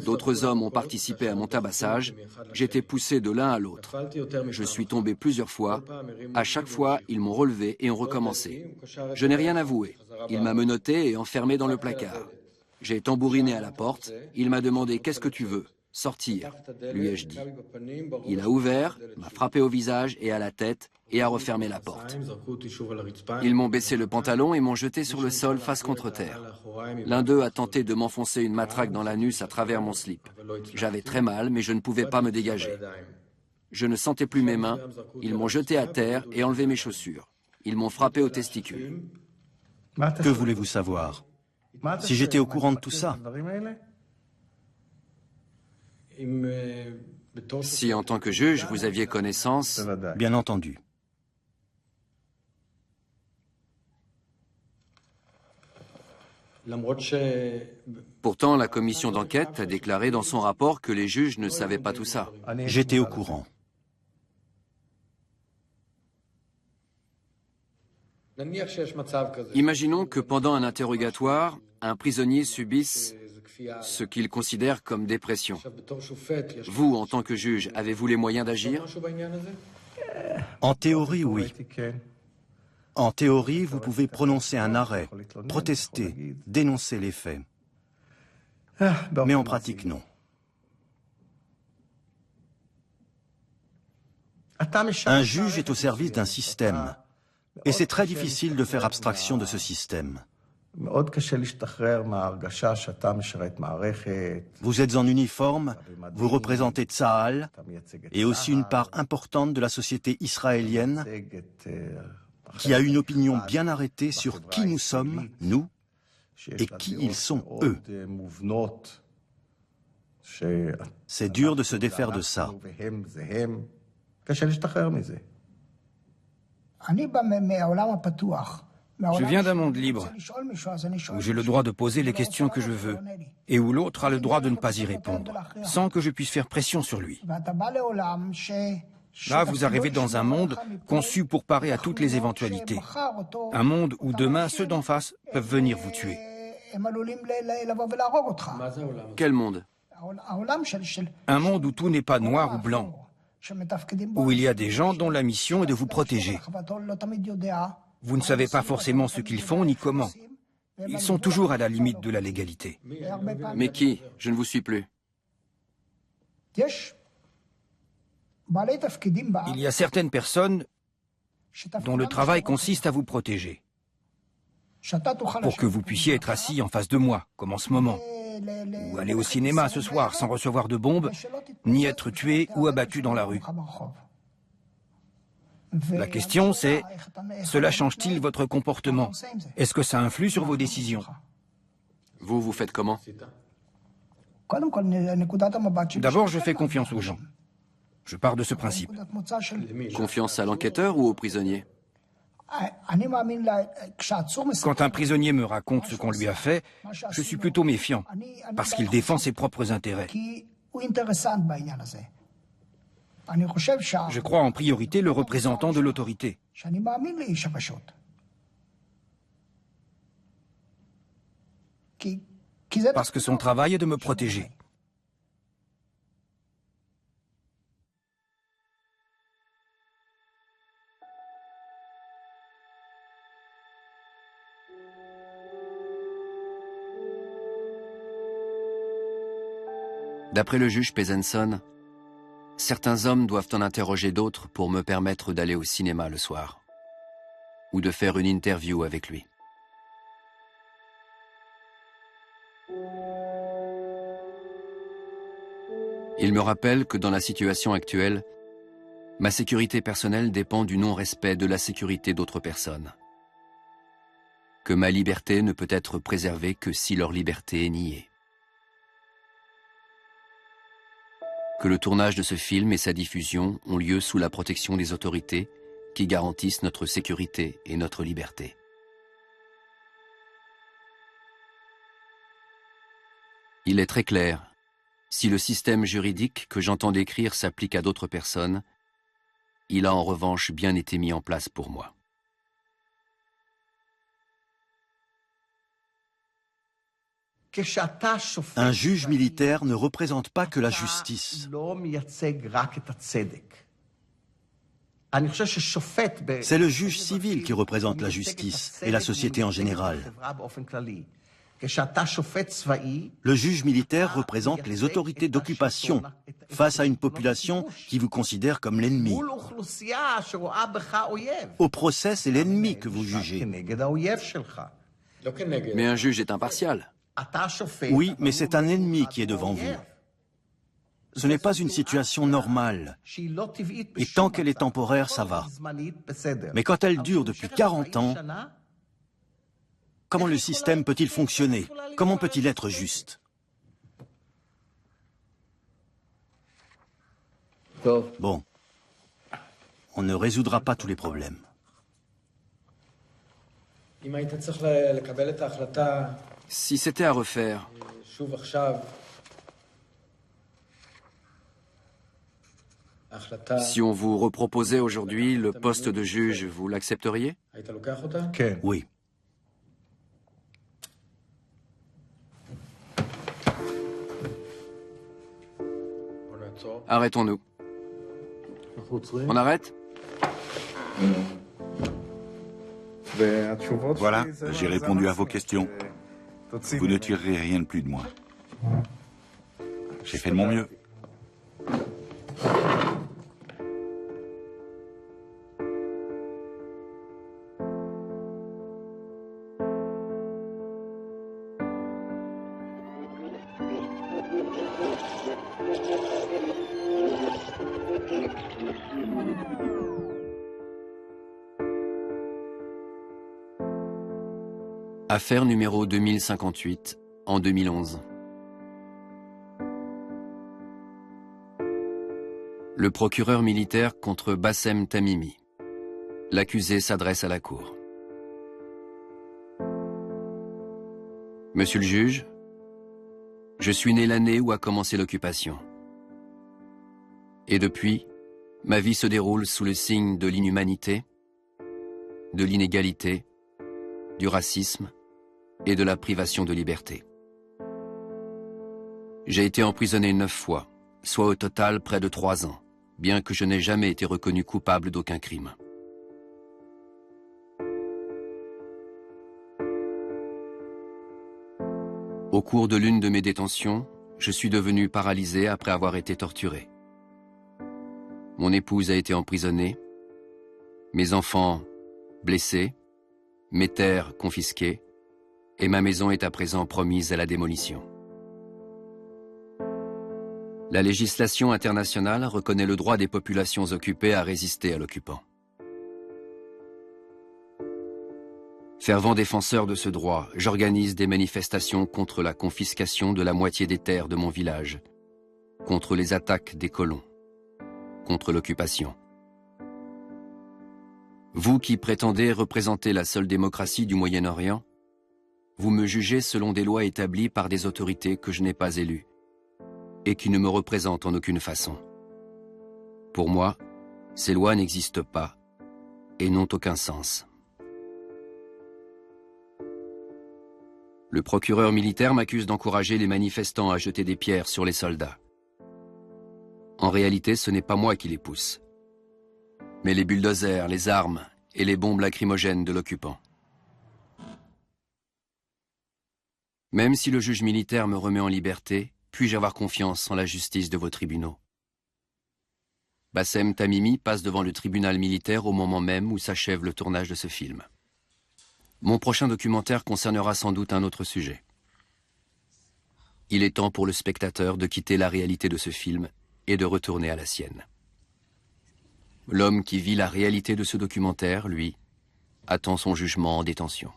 D'autres hommes ont participé à mon tabassage. J'étais poussé de l'un à l'autre. Je suis tombé plusieurs fois. À chaque fois, ils m'ont relevé et ont recommencé. Je n'ai rien avoué. Il m'a menotté et enfermé dans le placard. J'ai tambouriné à la porte. Il m'a demandé « Qu'est-ce que tu veux ?» « Sortir », lui ai-je dit. Il a ouvert, m'a frappé au visage et à la tête et a refermé la porte. Ils m'ont baissé le pantalon et m'ont jeté sur le sol face contre terre. L'un d'eux a tenté de m'enfoncer une matraque dans l'anus à travers mon slip. J'avais très mal, mais je ne pouvais pas me dégager. Je ne sentais plus mes mains. Ils m'ont jeté à terre et enlevé mes chaussures. Ils m'ont frappé aux testicules. Que voulez-vous savoir? Si j'étais au courant de tout ça? Si, en tant que juge, vous aviez connaissance... Bien entendu. Pourtant, la commission d'enquête a déclaré dans son rapport que les juges ne savaient pas tout ça. J'étais au courant. Imaginons que pendant un interrogatoire, un prisonnier subisse ce qu'il considère comme dépression. Vous, en tant que juge, avez-vous les moyens d'agir? En théorie, oui. En théorie, vous pouvez prononcer un arrêt, protester, dénoncer les faits. Mais en pratique, non. Un juge est au service d'un système, et c'est très difficile de faire abstraction de ce système. Vous êtes en uniforme, vous représentez Tsahal et aussi une part importante de la société israélienne. qui a une opinion bien arrêtée sur qui nous sommes, nous, et qui ils sont, eux. C'est dur de se défaire de ça. Je viens d'un monde libre, où j'ai le droit de poser les questions que je veux, et où l'autre a le droit de ne pas y répondre, sans que je puisse faire pression sur lui. Là, vous arrivez dans un monde conçu pour parer à toutes les éventualités. Un monde où demain, ceux d'en face peuvent venir vous tuer. Quel monde? Un monde où tout n'est pas noir ou blanc, où il y a des gens dont la mission est de vous protéger. Vous ne savez pas forcément ce qu'ils font ni comment. Ils sont toujours à la limite de la légalité. Mais qui? Je ne vous suis plus. Il y a certaines personnes dont le travail consiste à vous protéger, pour que vous puissiez être assis en face de moi, comme en ce moment, ou aller au cinéma ce soir sans recevoir de bombes, ni être tué ou abattu dans la rue. La question c'est, cela change-t-il votre comportement? Est-ce que ça influe sur vos décisions? Vous faites comment? D'abord, je fais confiance aux gens. Je pars de ce principe. Confiance à l'enquêteur ou au prisonnier? Quand un prisonnier me raconte ce qu'on lui a fait, je suis plutôt méfiant, parce qu'il défend ses propres intérêts. Je crois en priorité le représentant de l'autorité. Parce que son travail est de me protéger. D'après le juge Pezenson, certains hommes doivent en interroger d'autres pour me permettre d'aller au cinéma le soir, ou de faire une interview avec lui. Il me rappelle que dans la situation actuelle, ma sécurité personnelle dépend du non-respect de la sécurité d'autres personnes. Que ma liberté ne peut être préservée que si leur liberté est niée. Que le tournage de ce film et sa diffusion ont lieu sous la protection des autorités qui garantissent notre sécurité et notre liberté. Il est très clair, si le système juridique que j'entends décrire s'applique à d'autres personnes, il a en revanche bien été mis en place pour moi. Un juge militaire ne représente pas que la justice. C'est le juge civil qui représente la justice et la société en général. Le juge militaire représente les autorités d'occupation face à une population qui vous considère comme l'ennemi. Au procès, c'est l'ennemi que vous jugez. Mais un juge est impartial. Oui, mais c'est un ennemi qui est devant vous. Ce n'est pas une situation normale. Et tant qu'elle est temporaire, ça va. Mais quand elle dure depuis 40 ans, comment le système peut-il fonctionner? Comment peut-il être juste? Bon, on ne résoudra pas tous les problèmes. Si c'était à refaire, si on vous reproposait aujourd'hui le poste de juge, vous l'accepteriez? Oui. Arrêtons-nous. On arrête? Voilà, j'ai répondu à vos questions. Vous ne tirerez rien de plus de moi. J'ai fait de mon mieux. Affaire numéro 2058, en 2011. Le procureur militaire contre Bassem Tamimi. L'accusé s'adresse à la cour. Monsieur le juge, je suis né l'année où a commencé l'occupation. Et depuis, ma vie se déroule sous le signe de l'inhumanité, de l'inégalité, du racisme et de la privation de liberté. J'ai été emprisonné 9 fois, soit au total près de 3 ans, bien que je n'ai jamais été reconnu coupable d'aucun crime. Au cours de l'une de mes détentions, je suis devenu paralysé après avoir été torturé. Mon épouse a été emprisonnée, mes enfants blessés, mes terres confisquées, et ma maison est à présent promise à la démolition. La législation internationale reconnaît le droit des populations occupées à résister à l'occupant. Fervent défenseur de ce droit, j'organise des manifestations contre la confiscation de la moitié des terres de mon village, contre les attaques des colons, contre l'occupation. Vous qui prétendez représenter la seule démocratie du Moyen-Orient, vous me jugez selon des lois établies par des autorités que je n'ai pas élues et qui ne me représentent en aucune façon. Pour moi, ces lois n'existent pas et n'ont aucun sens. Le procureur militaire m'accuse d'encourager les manifestants à jeter des pierres sur les soldats. En réalité, ce n'est pas moi qui les pousse, mais les bulldozers, les armes et les bombes lacrymogènes de l'occupant. Même si le juge militaire me remet en liberté, puis-je avoir confiance en la justice de vos tribunaux? Bassem Tamimi passe devant le tribunal militaire au moment même où s'achève le tournage de ce film. Mon prochain documentaire concernera sans doute un autre sujet. Il est temps pour le spectateur de quitter la réalité de ce film et de retourner à la sienne. L'homme qui vit la réalité de ce documentaire, lui, attend son jugement en détention.